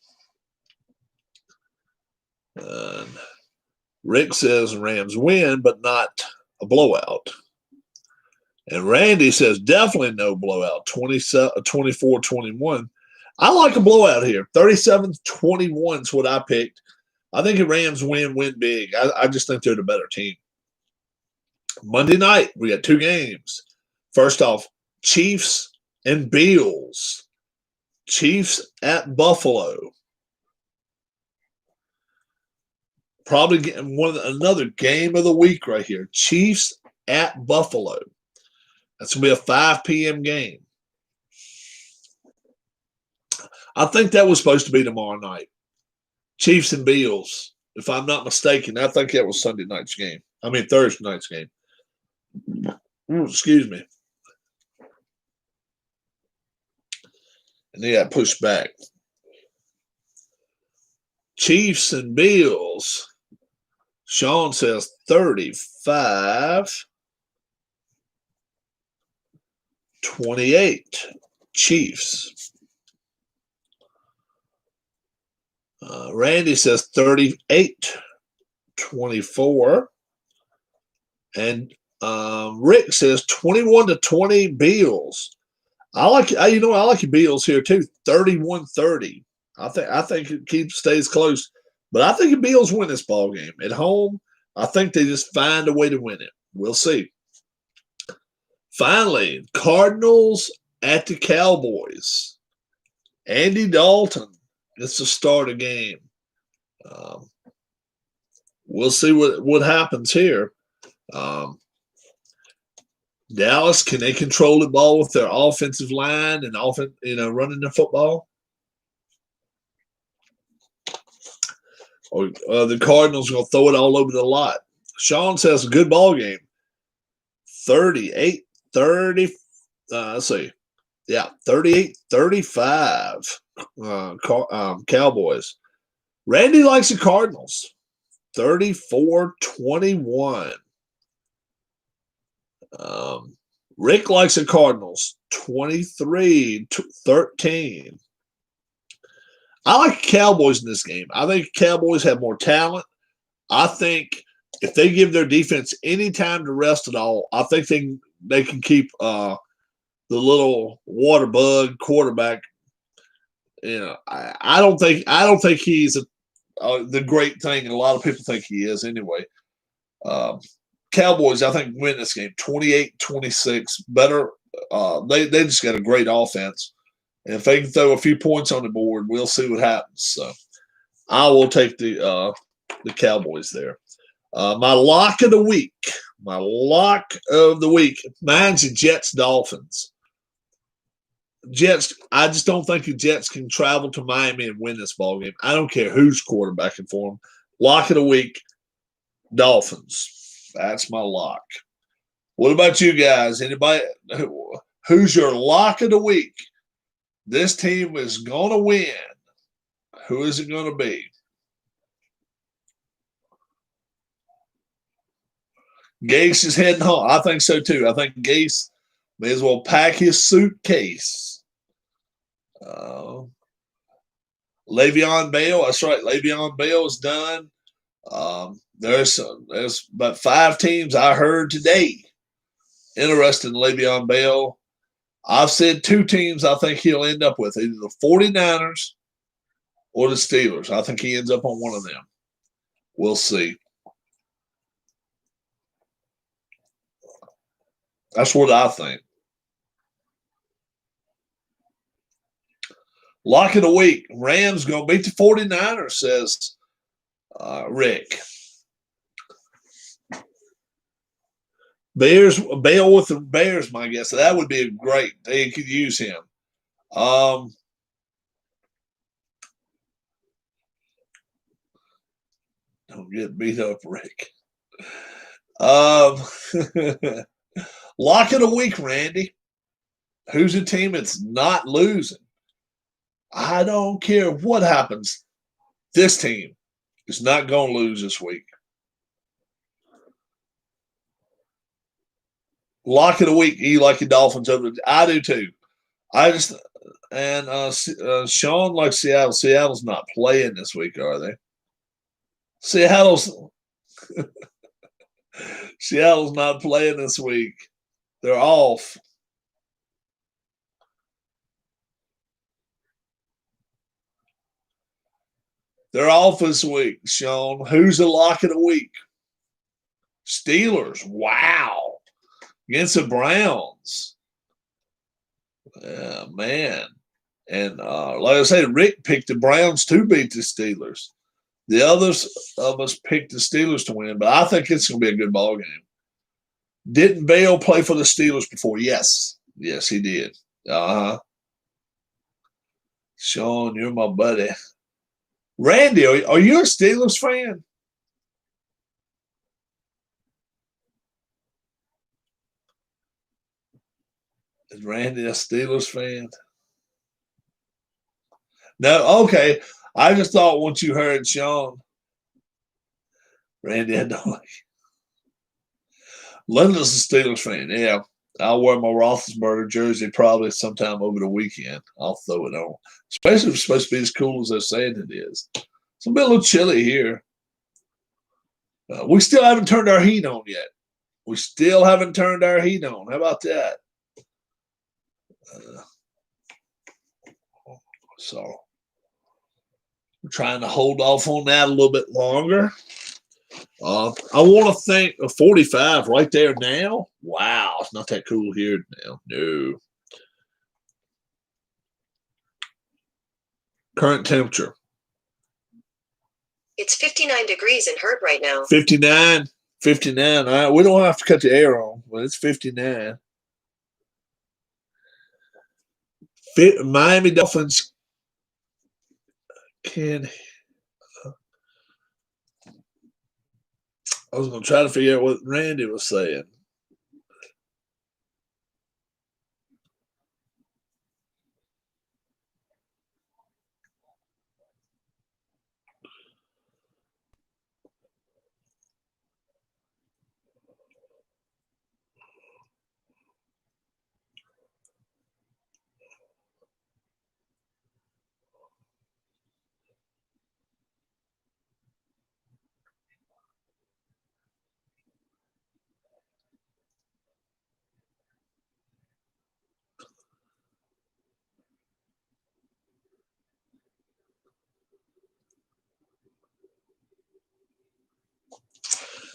And Rick says Rams win, but not a blowout. And Randy says definitely no blowout, 24-21. I like a blowout here. 37-21 is what I picked. I think the Rams win big. I just think they're the better team. Monday night, we got two games. First off, Chiefs and Bills. Chiefs at Buffalo. Probably getting another game of the week right here. Chiefs at Buffalo. That's going to be a 5 p.m. game. I think that was supposed to be tomorrow night. Chiefs and Bills, if I'm not mistaken. I think that was Thursday night's game. Excuse me. And they got pushed back. Chiefs and Bills. Sean says 35-28 Chiefs. Randy says 38-24. And Rick says 21-20 Bills. I like the Bills here too. 31-30. I think it stays close. But I think the Bills win this ball game. At home, I think they just find a way to win it. We'll see. Finally, Cardinals at the Cowboys. Andy Dalton gets to start a game. We'll see what happens here. Dallas, can they control the ball with their offensive line and running the football? Or the Cardinals are going to throw it all over the lot. Sean says a good ball game. 38-30. Let's see. Yeah, 38-35. Cowboys. Randy likes the Cardinals. 34-21. Rick likes the Cardinals. 23-13. I like the Cowboys in this game. I think Cowboys have more talent. I think if they give their defense any time to rest at all, I think they can keep the little water bug quarterback. I don't think he's the great thing, and a lot of people think he is anyway. Cowboys, I think, win this game 28-26. Better. They just got a great offense. And if they can throw a few points on the board, we'll see what happens. So I will take the Cowboys there. My lock of the week. Mine's the Jets-Dolphins. Jets, I just don't think the Jets can travel to Miami and win this ball game. I don't care who's quarterbacking for them. Lock of the week, Dolphins. That's my lock. What about you guys? Anybody? Who's your lock of the week? This team is going to win. Who is it going to be? Gase is heading home. I think so, too. I think Gase may as well pack his suitcase. Le'Veon Bell. That's right. Le'Veon Bell is done. There's about 5 teams I heard today interested in Le'Veon Bell. I've said 2 teams I think he'll end up with, either the 49ers or the Steelers. I think he ends up on one of them. We'll see. That's what I think. Lock of the week. Rams going to beat the 49ers, says Rick. Bell with the Bears, my guess. So that would be great. They could use him. Don't get beat up, Rick. Um, lock of the week, Randy. Who's a team that's not losing? I don't care what happens. This team is not going to lose this week. Lock of the week. You like your Dolphins over? I do too. I just and Sean likes Seattle. Seattle's not playing this week, are they? Seattle's not playing this week. They're off. They're off this week, Sean. Who's the lock of the week? Steelers. Wow. Against the Browns. Yeah, man. And like I said, Rick picked the Browns to beat the Steelers. The others of us picked the Steelers to win, but I think it's going to be a good ball game. Didn't Bale play for the Steelers before? Yes. Yes, he did. Uh-huh. Sean, you're my buddy. Randy, are you a Steelers fan? Is Randy a Steelers fan? No, okay. I just thought once you heard Sean, Randy, I don't like. Linda's a Steelers fan. Yeah, I'll wear my Roethlisberger jersey probably sometime over the weekend. I'll throw it on, especially if it's supposed to be as cool as they're saying it is. It's going to be a little chilly here. We still haven't turned our heat on yet. We still haven't turned our heat on. How about that? So I'm trying to hold off on that a little bit longer. I want to thank 45 right there now. Wow, it's not that cool here now. No. Current temperature. It's 59 degrees in Hurt right now. 59. 59. All right, we don't have to cut the air on, but it's 59. Miami Dolphins can. I was going to try to figure out what Randy was saying.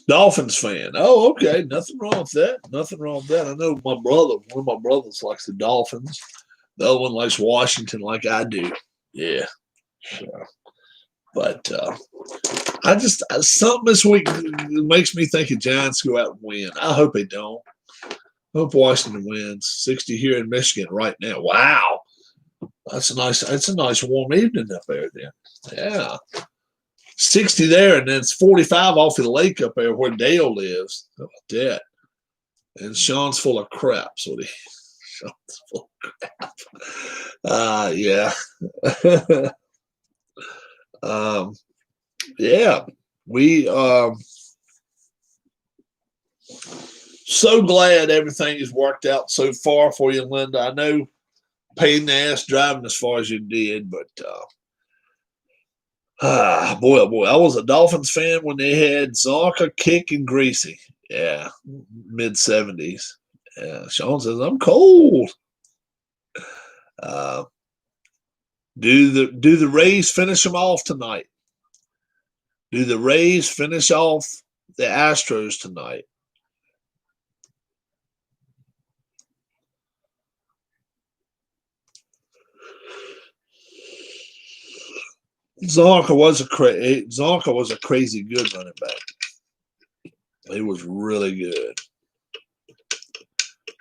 Dolphins fan. Oh, okay. Nothing wrong with that. Nothing wrong with that. I know one of my brothers likes the Dolphins. The other one likes Washington like I do. Yeah. So, but something this week makes me think the Giants go out and win. I hope they don't. I hope Washington wins. 60 here in Michigan right now. Wow. That's a nice warm evening up there then. Yeah. 60 there, and then it's 45 off of the lake up there where Dale lives. How about that? And Sean's full of crap. So Sean's full of crap. Yeah. Yeah. We so glad everything has worked out so far for you, Linda. I know pain in the ass driving as far as you did, but boy, oh boy. I was a Dolphins fan when they had Zonka, Kick, and Greasy. Yeah, mid-70s. Yeah, Sean says, I'm cold. Do the Rays finish them off tonight? Do the Rays finish off the Astros tonight? Zonka was a crazy good running back. He was really good.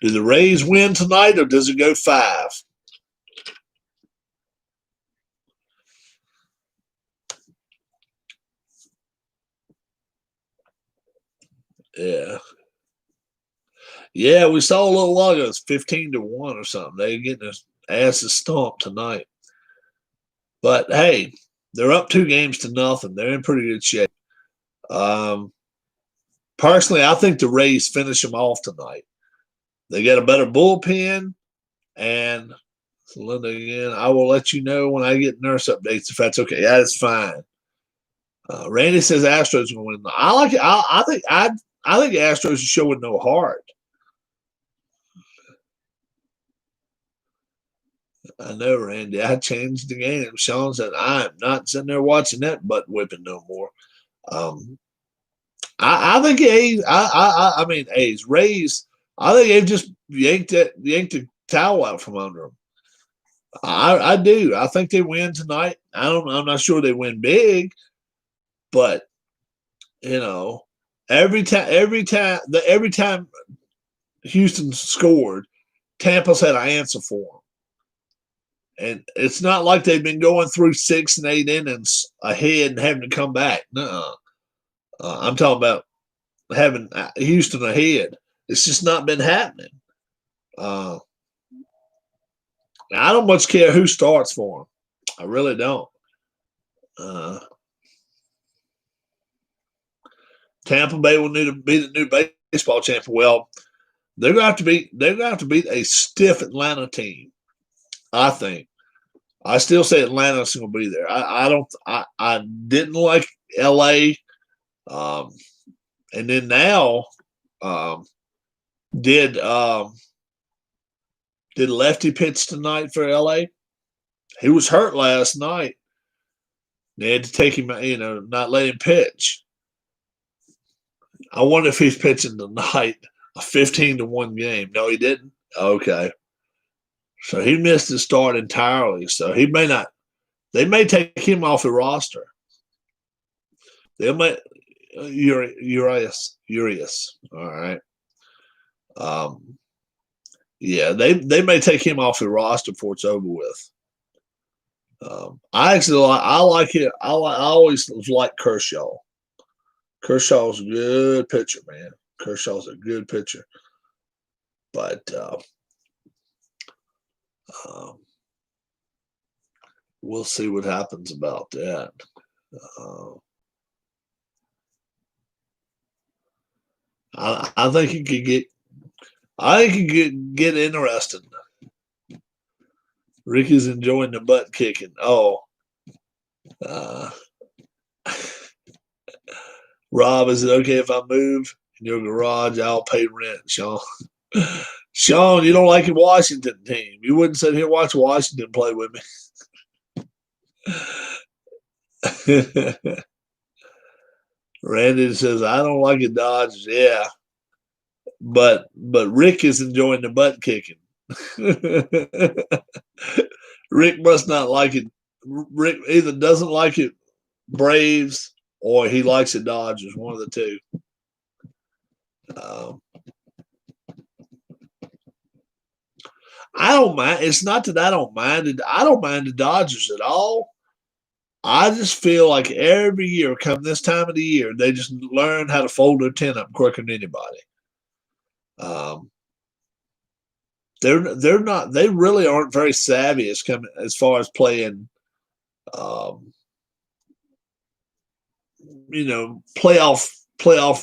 Do the Rays win tonight, or does it go 5? Yeah. Yeah, we saw a little while ago. It's 15-1 or something. They're getting their asses stomped tonight. But hey, they're up 2-0. They're in pretty good shape. Personally, I think the Rays finish them off tonight. They got a better bullpen, and Linda again. I will let you know when I get nurse updates if that's okay. That is fine. Randy says Astros going to win. I like it. I think Astros are showing no heart. I know, Randy. I changed the game. Sean said I am not sitting there watching that butt whipping no more. I think A's. I mean A's. Rays. I think they've just yanked the towel out from under them. I do. I think they win tonight. I'm not sure they win big, but every time Houston scored, Tampa's had an answer for them. And it's not like they've been going through 6 and 8 innings ahead and having to come back. No, I'm talking about having Houston ahead. It's just not been happening. I don't much care who starts for them. I really don't. Tampa Bay will need to be the new baseball champion. Well, they're going to have to beat a stiff Atlanta team. I think. I still say Atlanta's going to be there. I didn't like LA. And then now, did Lefty pitch tonight for LA? He was hurt last night. They had to take him, not let him pitch. I wonder if he's pitching tonight, a 15-1 game. No, he didn't. Okay. So he missed his start entirely. So he may not. They may take him off the roster. They may. Urias. All right. Yeah, they may take him off the roster before it's over with. I like it. I always like Kershaw. Kershaw's a good pitcher, man. Kershaw's a good pitcher. But we'll see what happens about that. I think he could get. I think he could get interesting. Ricky's enjoying the butt kicking. Oh, Rob, is it okay if I move in your garage? I'll pay rent, Sean. Sean, you don't like a Washington team. You wouldn't sit here and watch Washington play with me. Randy says, I don't like the Dodgers. Yeah. But Rick is enjoying the butt kicking. Rick must not like it. Rick either doesn't like it Braves or he likes the Dodgers, one of the two. I don't mind. It's not that I don't mind it. I don't mind the Dodgers at all. I just feel like every year, come this time of the year, they just learn how to fold their tent up quicker than anybody. They're not. They really aren't very savvy as far as playing. Playoff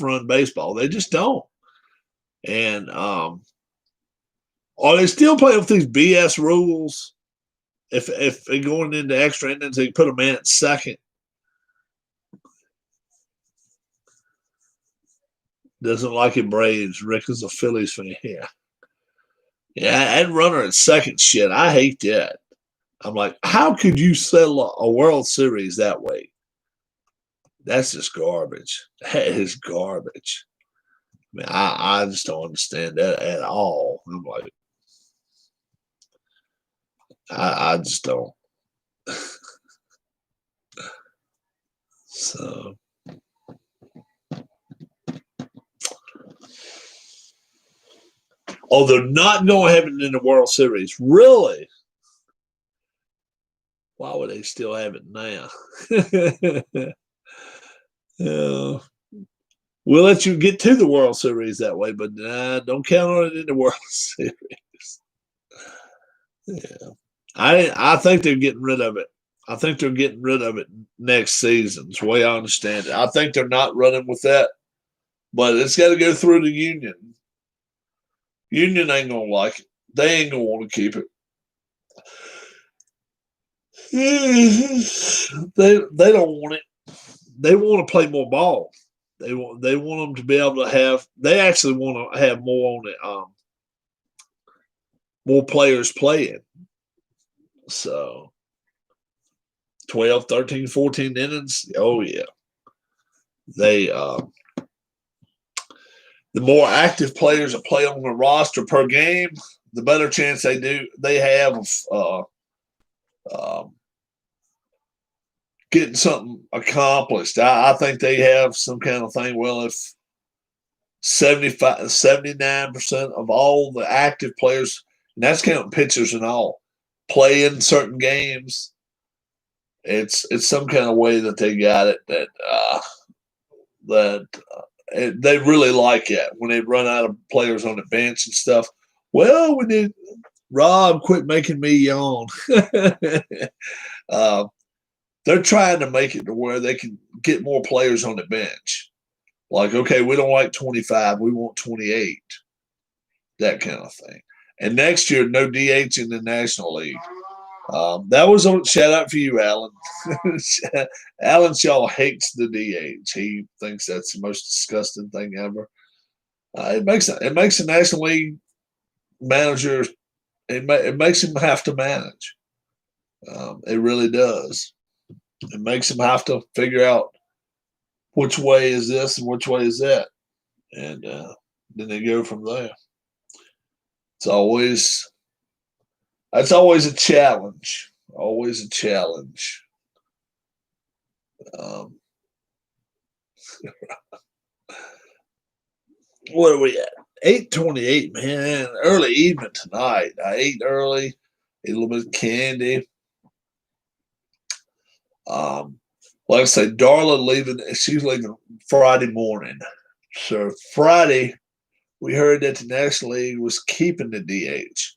run baseball. They just don't. And are they still playing with these BS rules? If they're going into extra innings, they put a man at second. Doesn't like it Braves. Rick is a Phillies fan. Yeah. Yeah, that runner at second shit. I hate that. I'm like, how could you settle a World Series that way? That's just garbage. That is garbage. I mean, I just don't understand that at all. I'm like, I just don't. So. Oh, they're not going to have it in the World Series. Really? Why would they still have it now? We'll let you get to the World Series that way, but don't count on it in the World Series. Yeah. I think they're getting rid of it. I think they're getting rid of it next season. It's the way I understand it. I think they're not running with that, but it's got to go through the union. Union ain't gonna like it. They ain't gonna want to keep it. They don't want it. They want to play more ball. They want them to be able to have. They actually want to have more on it. More players playing. So 12, 13, 14 innings. Oh yeah. They the more active players that play on the roster per game, the better chance they have of getting something accomplished. I think they have some kind of thing. Well, if 79% of all the active players, and that's counting pitchers and all, play in certain games, it's some kind of way that they got it that they really like it when they run out of players on the bench and stuff. Well, we need Rob, quit making me yawn. They're trying to make it to where they can get more players on the bench. Like, okay, we don't like 25, we want 28, that kind of thing. And next year, no DH in the National League. That was a shout out for you, Alan. Alan Shaw hates the DH. He thinks that's the most disgusting thing ever. It makes the National League manager. It makes him have to manage. It really does. It makes him have to figure out which way is this and which way is that, and then they go from there. That's always a challenge. Always a challenge. What are we at? 8:28, man. Early evening tonight. I ate early, ate a little bit of candy. Like I say, Darla she's leaving Friday morning. So Friday, we heard that the National League was keeping the DH.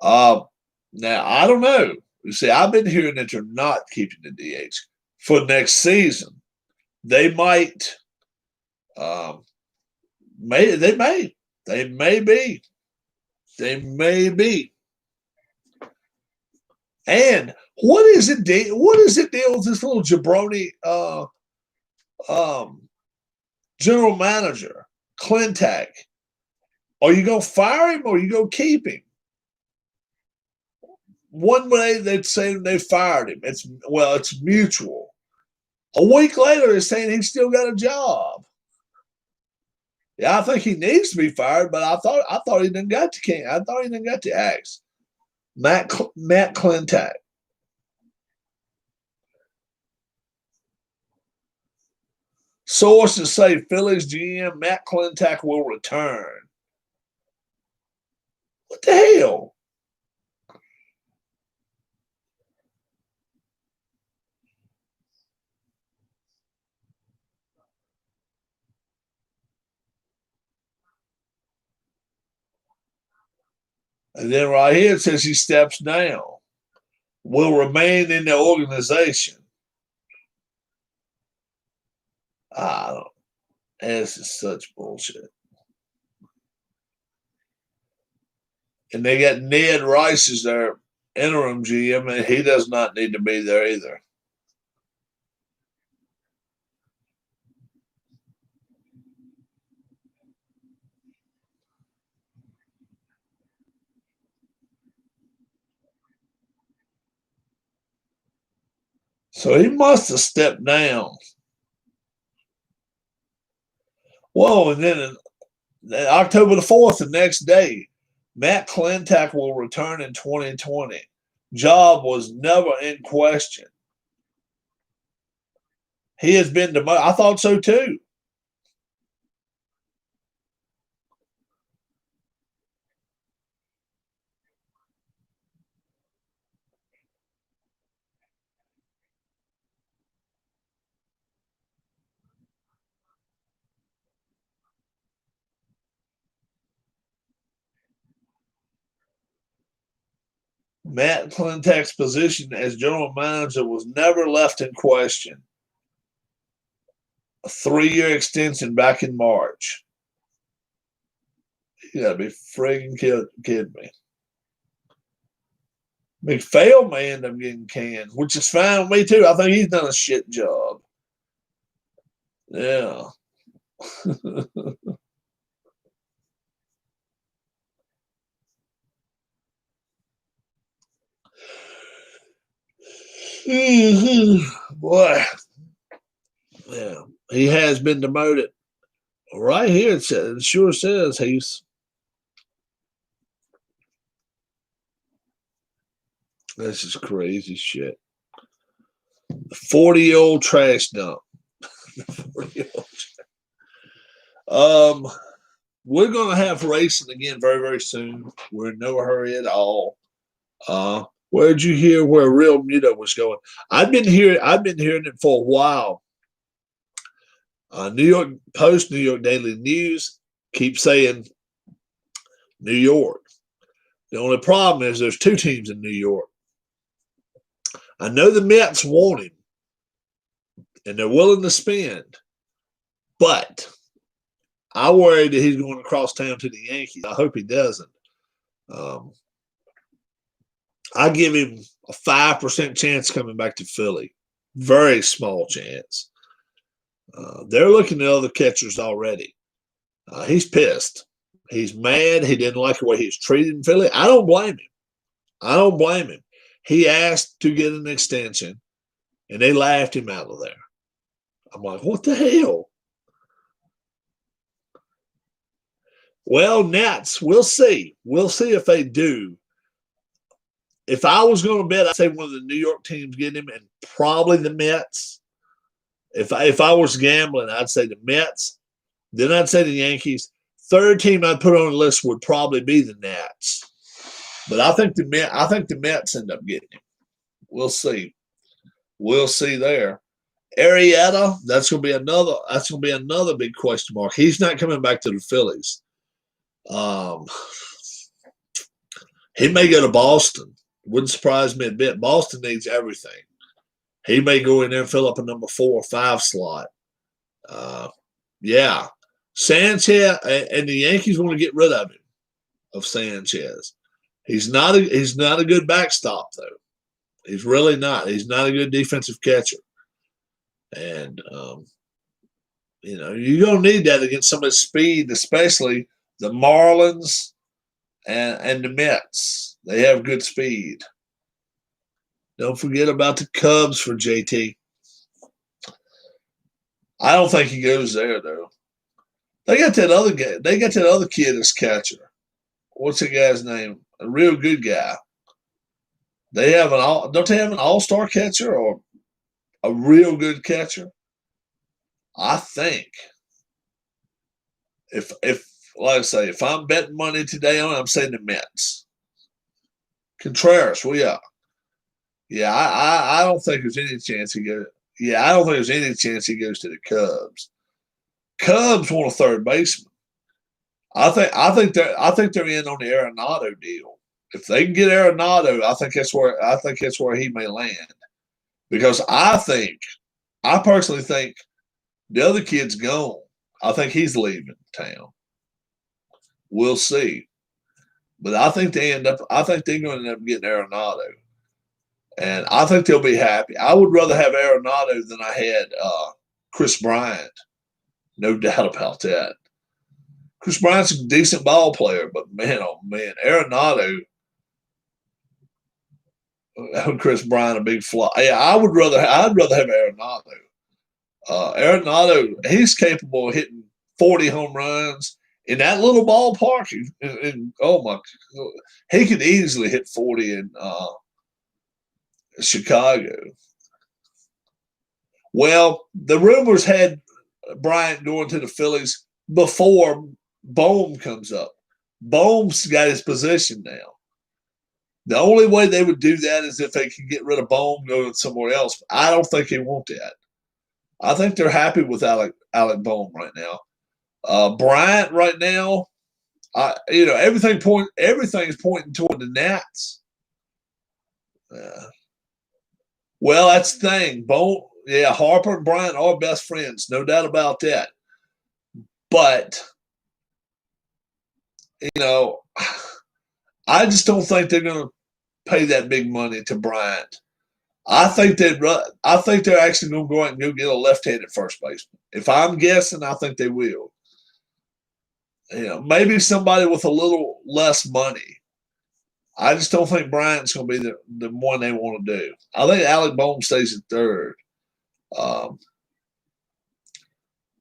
Now, I don't know. You see, I've been hearing that they're not keeping the DH for next season. They might, they may be. And what is it deal with this little jabroni general manager, Clintack? Are you going to fire him or are you going to keep him? One way they'd say they fired him. It's mutual. A week later, they're saying he's still got a job. Yeah, I think he needs to be fired, but I thought he didn't got to King. I thought he didn't got to axe. Matt Clintack. Sources say Phillies GM Matt Clintack will return. What the hell? And then right here it says he steps down. Will remain in the organization. I don't. This is such bullshit. And they got Ned Rice as their interim GM, and he does not need to be there either. So he must have stepped down. Well, and then October the 4th, the next day, Matt Clintack will return in 2020. Job was never in question. He has been demoted. I thought so too. Matt Klentak's position as general manager was never left in question. A 3-year extension back in March. You gotta be friggin' kidding me. McPhail may end up getting canned, which is fine with me too. I think he's done a shit job. Yeah. Boy. Yeah. He has been demoted. Right here it sure says he's. This is crazy shit. The 40-year-old trash dump. 40-year-old. We're gonna have racing again very, very soon. We're in no hurry at all. Where'd you hear where Real Muto was going? I've been hearing it for a while. New York Post, New York Daily News keep saying New York. The only problem is there's 2 teams in New York. I know the Mets want him, and they're willing to spend, but I worry that he's going across town to the Yankees. I hope he doesn't. I give him a 5% chance coming back to Philly. Very small chance. They're looking at other catchers already. He's pissed. He's mad. He didn't like the way he's treated in Philly. I don't blame him. He asked to get an extension, and they laughed him out of there. I'm like, what the hell? Well, Nats, we'll see. We'll see if they do. If I was going to bet, I'd say one of the New York teams get him, and probably the Mets. If I was gambling, I'd say the Mets. Then I'd say the Yankees. Third team I'd put on the list would probably be the Nats. But I think the Mets end up getting him. We'll see. We'll see there. Arrieta, that's gonna be another big question mark. He's not coming back to the Phillies. He may go to Boston. Wouldn't surprise me a bit. Boston needs everything. He may go in there and fill up a number 4 or 5 slot. Yeah. Sanchez and the Yankees want to get rid of him, of Sanchez. He's not a good backstop, though. He's really not. He's not a good defensive catcher. And, you're going to need that against some of the speed, especially the Marlins and the Mets. They have good speed. Don't forget about the Cubs for JT. I don't think he goes there, though. They got that other guy. They got that other kid as catcher. What's the guy's name? A real good guy. Don't they have an all-star catcher or a real good catcher? I think like I say, if I'm betting money today on it, I'm saying the Mets. Contreras, yeah, I don't think there's any chance he goes. Yeah, I don't think there's any chance he goes to the Cubs. Cubs want a third baseman. I think they're in on the Arenado deal. If they can get Arenado, I think that's where he may land. Because I personally think the other kid's gone. I think he's leaving town. We'll see. But I think they're going to end up getting Arenado. And I think they'll be happy. I would rather have Arenado than I had Chris Bryant. No doubt about that. Chris Bryant's a decent ball player, but man, oh man, Arenado, Chris Bryant a big flop. Yeah, I'd rather have Arenado. Arenado, he's capable of hitting 40 home runs in that little ballpark. Oh my, he could easily hit 40 in Chicago. Well, the rumors had Bryant going to the Phillies before Bohm comes up. Bohm's got his position now. The only way they would do that is if they could get rid of Bohm, go somewhere else. I don't think they want that. I think they're happy with Alec Bohm right now. Bryant right now, everything's pointing toward the Nats. Well, that's the thing. Harper and Bryant are best friends, no doubt about that. But I just don't think they're going to pay that big money to Bryant. I think they're actually going to go out and go get a left-handed first baseman. If I'm guessing, I think they will. Maybe somebody with a little less money. I just don't think Bryant's going to be the one they want to do. I think Alec Bohm stays at third.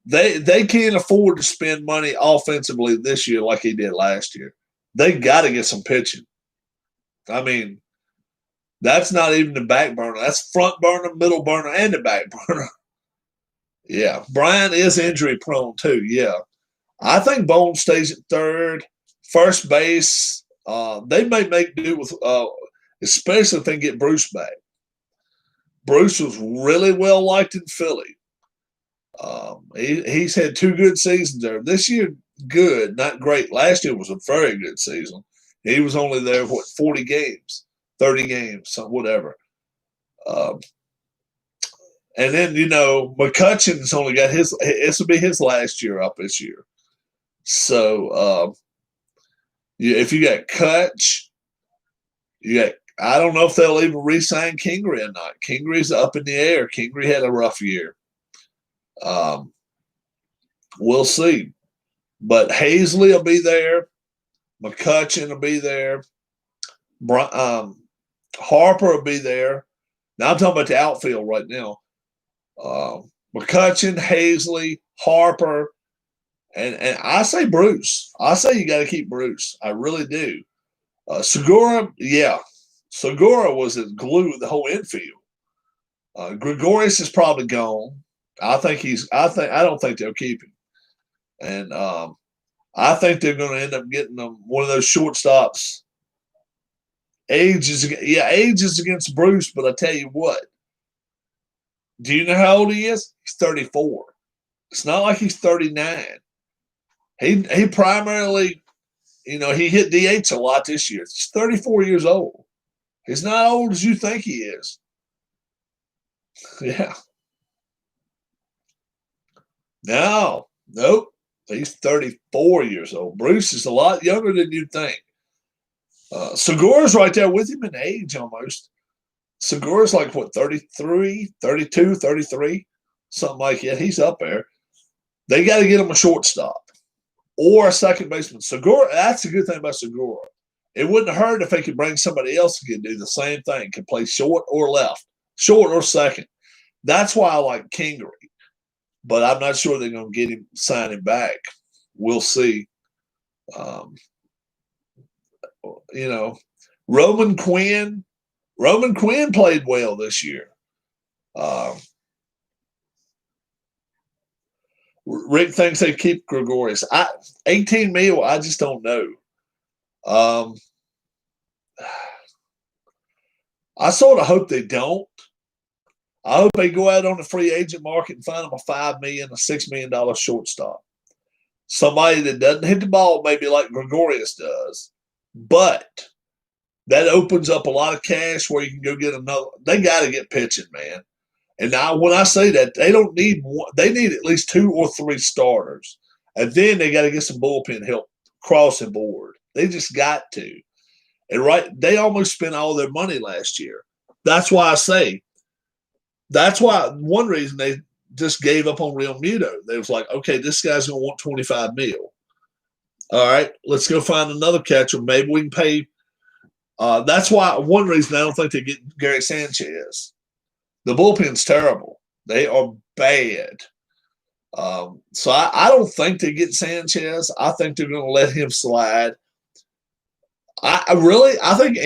They can't afford to spend money offensively this year like he did last year. They got to get some pitching. I mean, that's not even the back burner. That's front burner, middle burner, and the back burner. Yeah, Bryant is injury prone too. Yeah, I think Bohm stays at third. First base, they may make do with, especially if they get Bruce back. Bruce was really well liked in Philly. He's had 2 good seasons there. This year, good, not great. Last year was a very good season. He was only there, 40 games, 30 games, whatever. And then, McCutcheon's only got this will be his last year up this year. So, if you got Kutch, I don't know if they'll even re-sign Kingery or not. Kingery's up in the air. Kingery had a rough year. We'll see. But Hazley will be there. McCutcheon will be there. Harper will be there. Now I'm talking about the outfield right now. McCutcheon, Hazley, Harper, and I say Bruce. I say you got to keep Bruce. I really do. Segura, yeah. Segura was the glue of the whole infield. Gregorius is probably gone. I don't think they'll keep him. And I think they're going to end up getting one of those shortstops. Age is against Bruce, but I tell you what. Do you know how old he is? He's 34. It's not like he's 39. He primarily, he hit DH a lot this year. He's 34 years old. He's not old as you think he is. Yeah. No, nope. He's 34 years old. Bruce is a lot younger than you'd think. Segura's right there with him in age almost. Segura's like, 33, 32, 33, something like that. He's up there. They got to get him a shortstop or a second baseman. Segura, that's the good thing about Segura. It wouldn't hurt if they could bring somebody else who could do the same thing, could play short or left, short or second. That's why I like Kingery. But I'm not sure they're going to sign him back. We'll see. Roman Quinn played well this year. Rick thinks they keep Gregorius. 18 mil, I just don't know. I sort of hope they don't. I hope they go out on the free agent market and find them a $5 million, a $6 million shortstop. Somebody that doesn't hit the ball maybe like Gregorius does, but that opens up a lot of cash where you can go get another. They got to get pitching, man. And now when I say that, they don't need one. They need at least 2 or 3 starters. And then they got to get some bullpen help crossing board. They just got to. And they almost spent all their money last year. That's why one reason they just gave up on Real Muto. They was like, okay, this guy's going to want 25 mil. All right, let's go find another catcher. Maybe we can pay. That's why one reason I don't think they get Gary Sanchez. The bullpen's terrible. They are bad. So I don't think they get Sanchez. I think they're going to let him slide. I think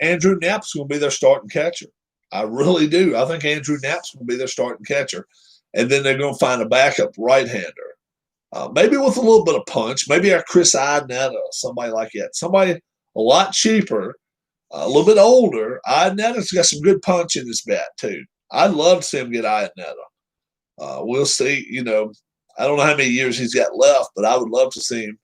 Andrew Knapp's going to be their starting catcher. I really do. I think Andrew Knapp's going to be their starting catcher. And then they're going to find a backup right-hander. Maybe with a little bit of punch. Maybe a Chris Iannetta, somebody like that. Somebody a lot cheaper, a little bit older. Ionnetta's got some good punch in his bat, too. I'd love to see him get Iannetta. We'll see. I don't know how many years he's got left, but I would love to see him.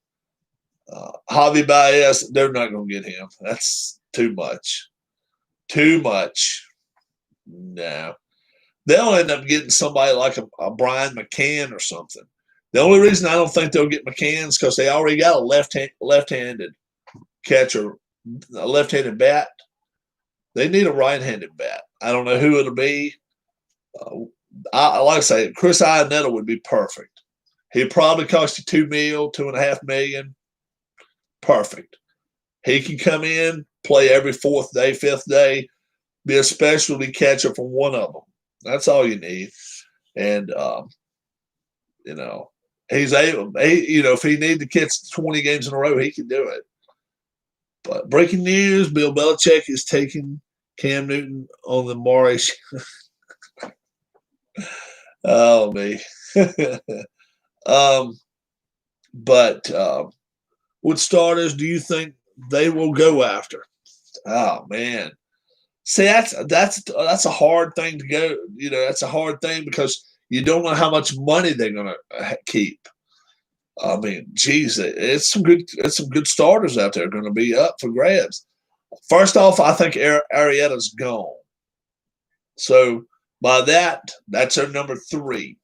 Javi Baez, they're not going to get him. That's too much. Too much. No. They'll end up getting somebody like a Brian McCann or something. The only reason I don't think they'll get McCann is because they already got a left-handed catcher, a left-handed bat. They need a right-handed bat. I don't know who it'll be. Like I say, Chris Iannetta would be perfect. He'd probably cost you $2 million, $2.5 million. Perfect. He can come in, play every fourth day, fifth day, be a specialty catcher for one of them. That's all you need. And he's able. If he needs to catch 20 games in a row, he can do it. But breaking news: Bill Belichick is taking Cam Newton on the Morris. Oh me. But what starters do you think they will go after? Oh man. See, that's a hard thing to go. That's a hard thing because you don't know how much money they're going to keep. I mean, geez, it's some good starters out there going to be up for grabs. First off, I think Arrieta's gone. So by that's our number 3.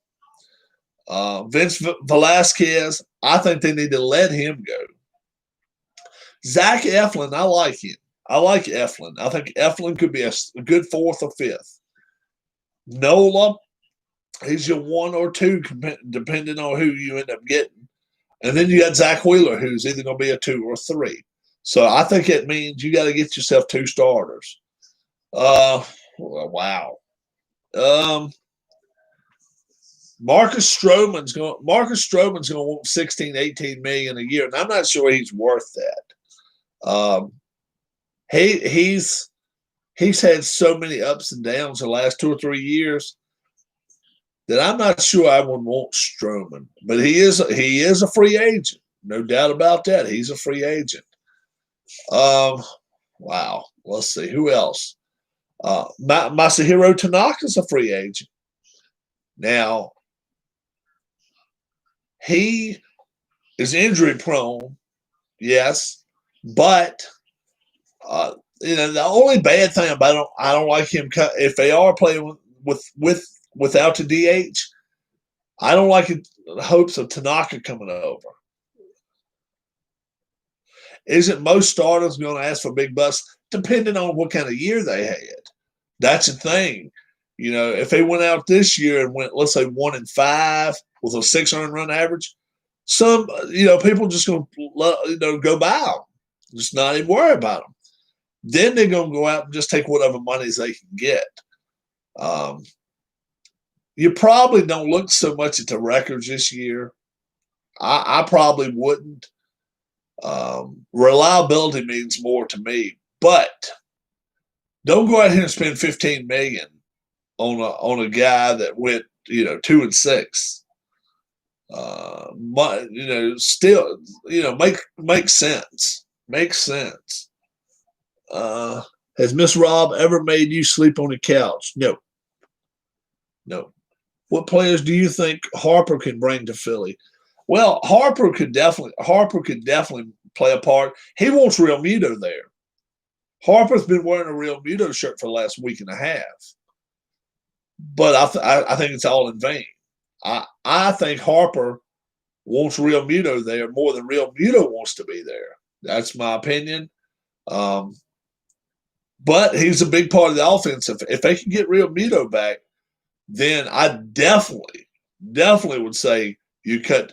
Vince Velasquez, I think they need to let him go. Zach Eflin, I like him. I like Eflin. I think Eflin could be a good 4th or 5th. Nola, he's your 1 or 2, depending on who you end up getting. And then you got Zach Wheeler, who's either going to be a 2 or 3. So I think it means you got to get yourself 2 starters. Wow. Marcus Stroman's going to want 16, 18 million a year, and I'm not sure he's worth that. He's had so many ups and downs the last 2 or 3 years that I'm not sure I would want Stroman. But he is a free agent, no doubt about that. He's a free agent. Wow. Let's see who else. Masahiro Tanaka's a free agent. Now he is injury prone, yes, but the only bad thing about I don't like him if they are playing without the DH. I don't like the hopes of Tanaka coming over. Isn't most starters going to ask for big bucks, depending on what kind of year they had? That's the thing. If they went out this year and went, let's say 1-5 with a 600 run average, some people just going to go by them, just not even worry about them. Then they're going to go out and just take whatever monies they can get. You probably don't look so much at the records this year. I probably wouldn't. Reliability means more to me, but don't go out here and spend $15 million on a guy that went 2-6. Still make sense. Makes sense. Has Miss Rob ever made you sleep on the couch? No. What players do you think Harper can bring to Philly? Well, Harper could definitely play a part. He wants Real Muto there. Harper's been wearing a Real Muto shirt for the last week and a half, but I think it's all in vain. I think Harper wants Real Muto there more than Real Muto wants to be there. That's my opinion. But he's a big part of the offense. If they can get Real Muto back, then I definitely would say you cut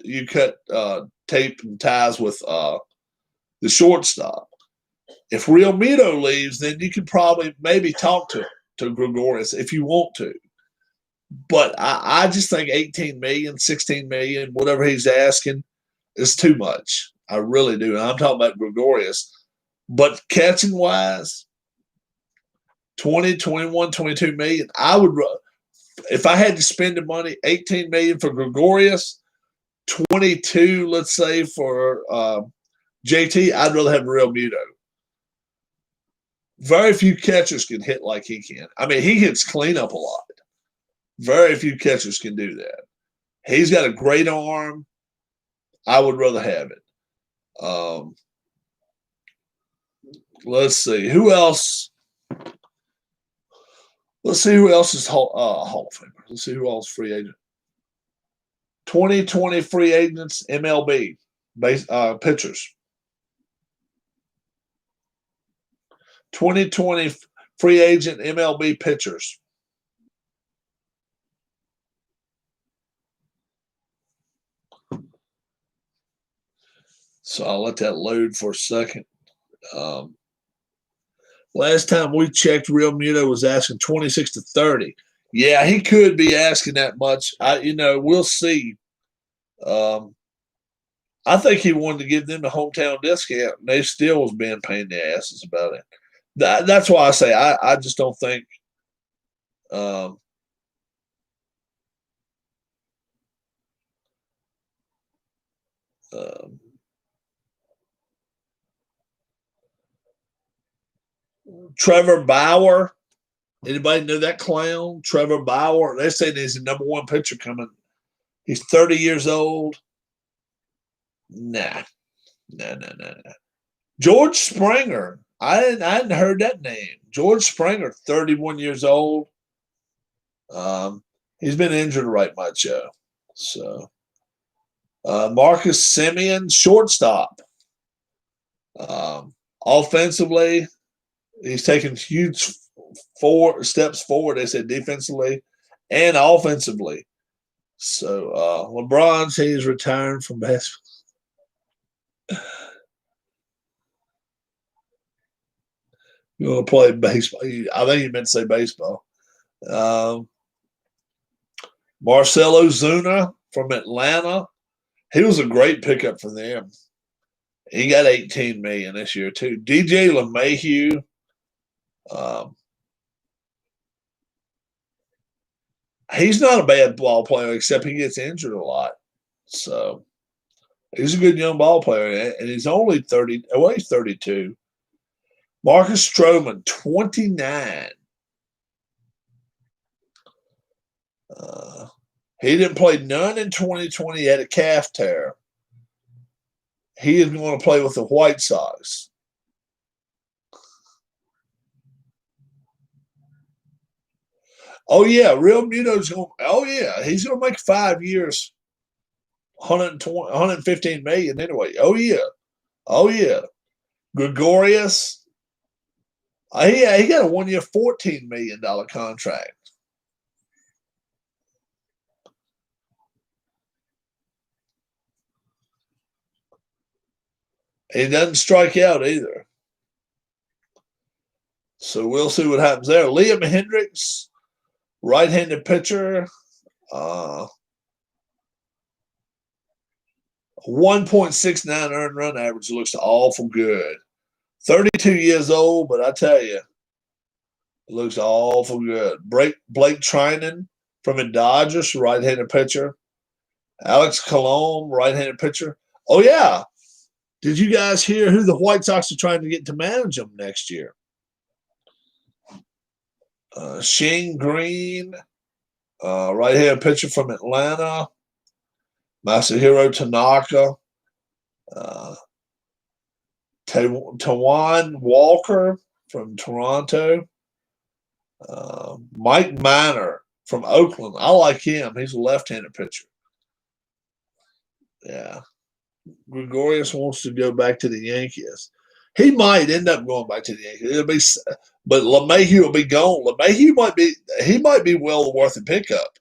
tape and ties with the shortstop. If Real Muto leaves, then you could probably maybe talk to Gregorius if you want to. But I just think 18 million, 16 million, whatever he's asking, is too much. I really do. And I'm talking about Gregorius. But catching wise, 20, 21, 22 million, I would, if I had to spend the money, 18 million for Gregorius, 22, let's say, for JT, I'd rather have Real Muto. Very few catchers can hit like he can. I mean, he hits cleanup a lot. Very few catchers can do that. He's got a great arm. I would rather have it. Let's see. Who else Let's see who else is Hall of Famer. Let's see who else free agent. 2020 free agents, MLB, pitchers. 2020 free agent MLB pitchers. So I'll let that load for a second. Last time we checked, Real Muto was asking 26 to 30. Yeah, he could be asking that much. We'll see. I think he wanted to give them the hometown discount, and they still was being pain in the asses about it. That's why I say I just don't think. Trevor Bauer. Anybody know that clown? Trevor Bauer. They say he's the number one pitcher coming. He's 30 years old. Nah. George Springer. I hadn't heard that name. George Springer, 31 years old. He's been injured right much, so Marcus Semien, shortstop. Offensively, he's taken huge steps forward, they said, defensively and offensively. So LeBron says he's retiring from basketball. You want to play baseball? I think you meant to say baseball. Marcelo Zuna from Atlanta. He was a great pickup for them. He got $18 million this year too. DJ LeMahieu. He's not a bad ball player, except he gets injured a lot. So he's a good young ball player, and he's only 30. Well, he's 32. Marcus Stroman, 29. He didn't play none in 2020. He had a calf tear. He is going to play with the White Sox. Oh, yeah, Real Muto's going – oh, yeah, he's going to make 5 years, 115 million anyway. Oh, yeah. Gregorius. He got a 1 year, $14 million contract. He doesn't strike out either. So we'll see what happens there. Liam Hendricks, right-handed pitcher. 1.69 earned run average looks awful good. 32 years old, but I tell you, it looks awful good. Blake Trinan from the Dodgers, right-handed pitcher. Alex Colon, right-handed pitcher. Oh, yeah. Did you guys hear who the White Sox are trying to get to manage them next year? Shane Green, right-handed pitcher from Atlanta. Masahiro Tanaka. Tawan Walker from Toronto. Mike Minor from Oakland. I like him. He's a left-handed pitcher. Yeah. Gregorius wants to go back to the Yankees. He might end up going back to the Yankees. But LeMahieu will be gone. LeMahieu might be well worth a pickup.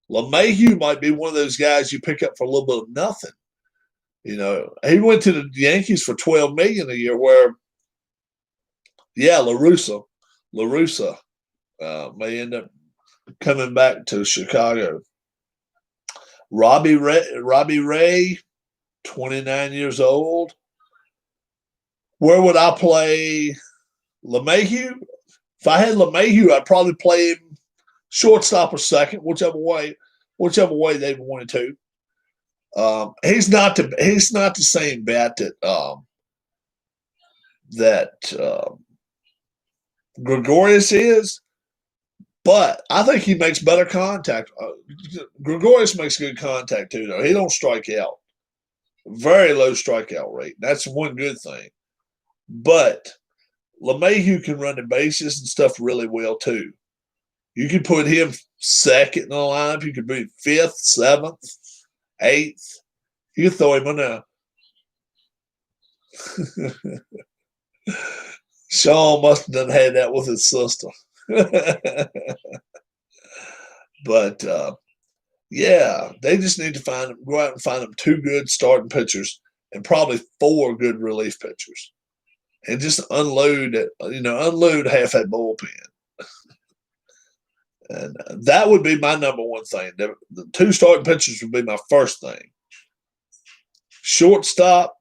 LeMahieu might be one of those guys you pick up for a little bit of nothing. He went to the Yankees for $12 million a year. Where, yeah, La Russa may end up coming back to Chicago. Robbie Ray, 29 years old. Where would I play LeMahieu? If I had LeMahieu, I'd probably play him shortstop or second, whichever way they wanted to. He's not the same bat that Gregorius is, but I think he makes better contact. Gregorius makes good contact too, though. He don't strike out. Very low strikeout rate. That's one good thing. But LeMahieu can run the bases and stuff really well too. You could put him second in the lineup. You could be fifth, seventh, eighth. You could throw him in there. Sean must have done had that with his sister. But yeah, they just need to go out and find them 2 good starting pitchers and probably 4 good relief pitchers, and just unload half that bullpen. And that would be my number one thing. The 2 starting pitchers would be my first thing. Shortstop,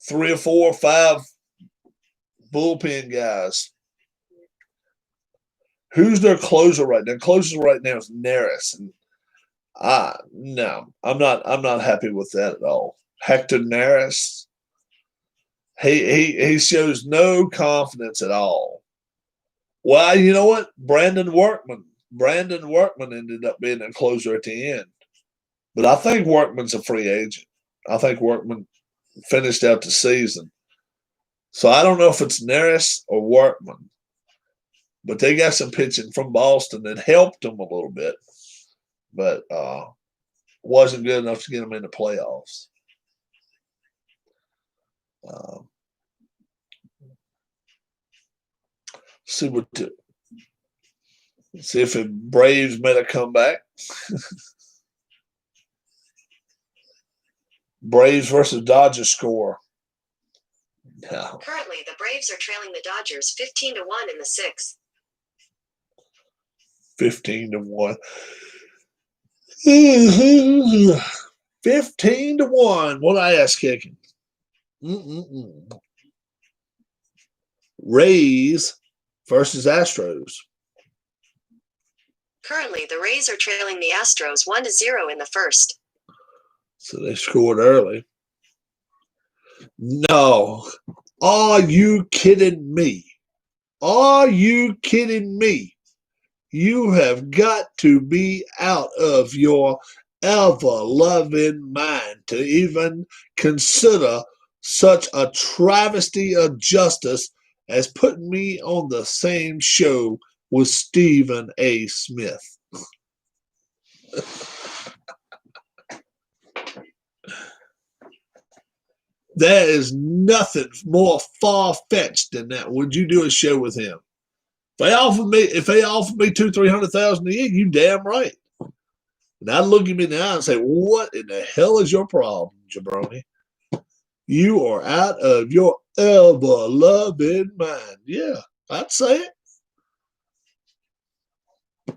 3 or 4 or 5 bullpen guys. Who's their closer right now? Closer right now is Neris, and no, I'm not happy with that at all. Hector Neris, he shows no confidence at all. Well, you know what? Brandon Workman ended up being a closer at the end, but I think Workman's a free agent. I think Workman finished out the season, so I don't know if it's Neris or Workman. But they got some pitching from Boston that helped them a little bit, but wasn't good enough to get them in the playoffs. See if the Braves made a comeback. Braves versus Dodgers score. No. Currently, the Braves are trailing the Dodgers 15-1 in the 6th. 15-1. 15-1. What I ask kicking? Rays versus Astros. Currently, the Rays are trailing the Astros 1-0 in the 1st. So they scored early. No. Are you kidding me? Are you kidding me? You have got to be out of your ever-loving mind to even consider such a travesty of justice as putting me on the same show with Stephen A. Smith. There is nothing more far-fetched than that. Would you do a show with him? If they offered me $200,000-300,000 a year, you damn right. And I'd look at me in the eye and say, "What in the hell is your problem, jabroni? You are out of your ever-loving mind." Yeah, I'd say it.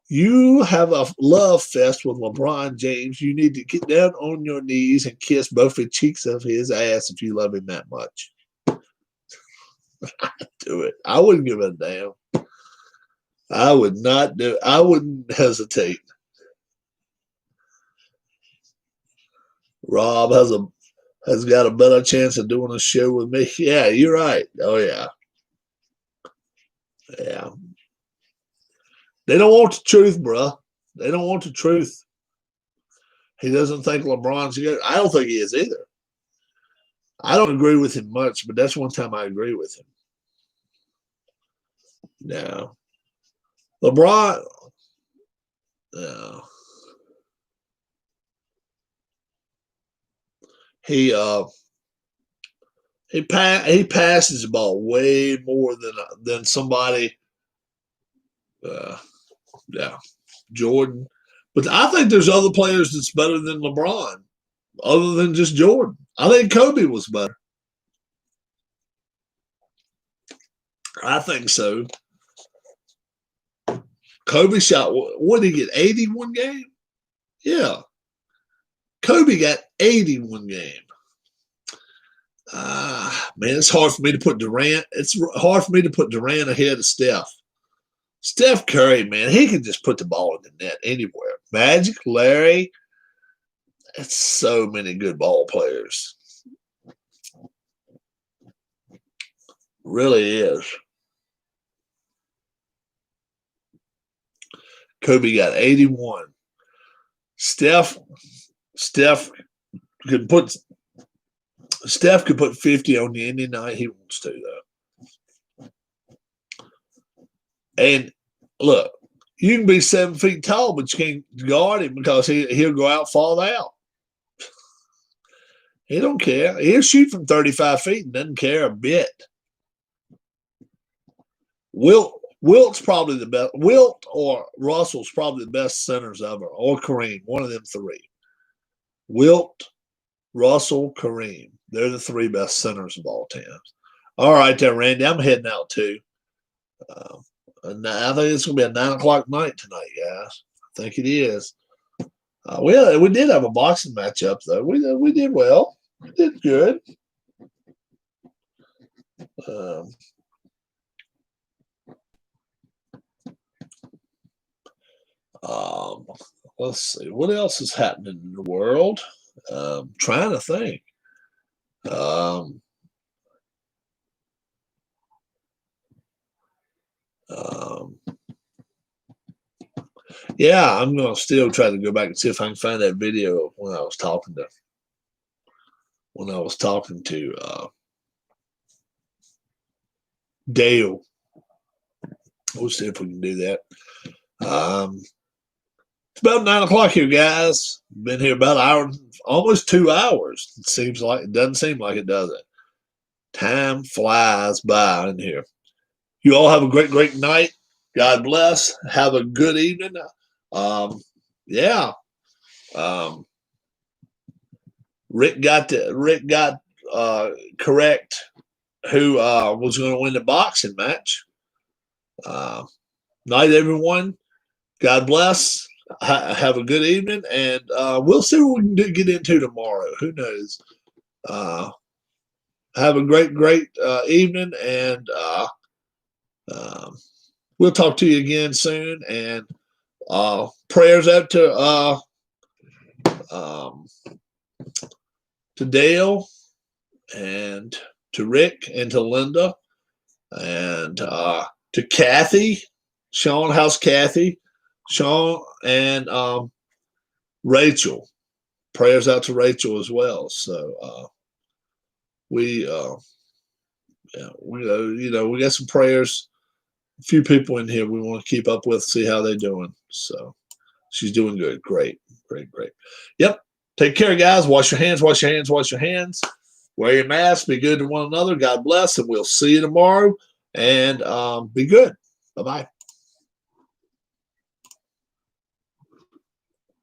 You have a love fest with LeBron James. You need to get down on your knees and kiss both the cheeks of his ass if you love him that much. I'd do it. I wouldn't give a damn. I would not do it. I wouldn't hesitate. Rob has got a better chance of doing a show with me. Yeah, you're right. Oh yeah. Yeah. They don't want the truth, bruh. They don't want the truth. He doesn't think LeBron's good. I don't think he is either. I don't agree with him much, but that's one time I agree with him. No. LeBron, no. He passes the ball way more than somebody. Yeah, Jordan. But I think there's other players that's better than LeBron, other than just Jordan. I think Kobe was better. I think so. Kobe shot, what did he get, 81 game? Yeah. Kobe got 81 game. Man, it's hard for me to put Durant. It's hard for me to put Durant ahead of Steph. Steph Curry, man, he can just put the ball in the net anywhere. Magic, Larry, it's so many good ball players. Really is. Kobe got 81. Steph could put 50 on you any night he wants to, though. And look, you can be 7 feet tall, but you can't guard him because he'll go out, fall out. He don't care. He'll shoot from 35 feet and doesn't care a bit. Wilt's probably the best. Wilt or Russell's probably the best centers ever, or Kareem, one of them three. Wilt, Russell, Kareem. They're the 3 best centers of all time. All right, there, Randy. I'm heading out too. And I think it's going to be a 9 o'clock night tonight, guys. I think it is. We did have a boxing matchup, though. We did well. We did good. Let's see. What else is happening in the world? Trying to think. Yeah, I'm going to still try to go back and see if I can find that video of when I was talking to Dale. We'll see if we can do that. It's about 9 o'clock here, guys. Been here about an hour, almost 2 hours. It doesn't seem like it, does it? Time flies by in here. You all have a great, great night. God bless. Have a good evening. Rick got correct who was going to win the boxing match. Night, everyone. God bless. Have a good evening, and we'll see what we can get into tomorrow. Who knows? Have a great, great evening, and we'll talk to you again soon. And prayers out to Dale, and to Rick, and to Linda, and to Kathy. Sean, how's Kathy? Sean and Rachel. Prayers out to Rachel as well. So we got some prayers. A few people in here we want to keep up with, see how they're doing. So she's doing good. Great, great, great. Yep. Take care, guys. Wash your hands, wash your hands, wash your hands. Wear your mask. Be good to one another. God bless. And we'll see you tomorrow. And be good. Bye-bye.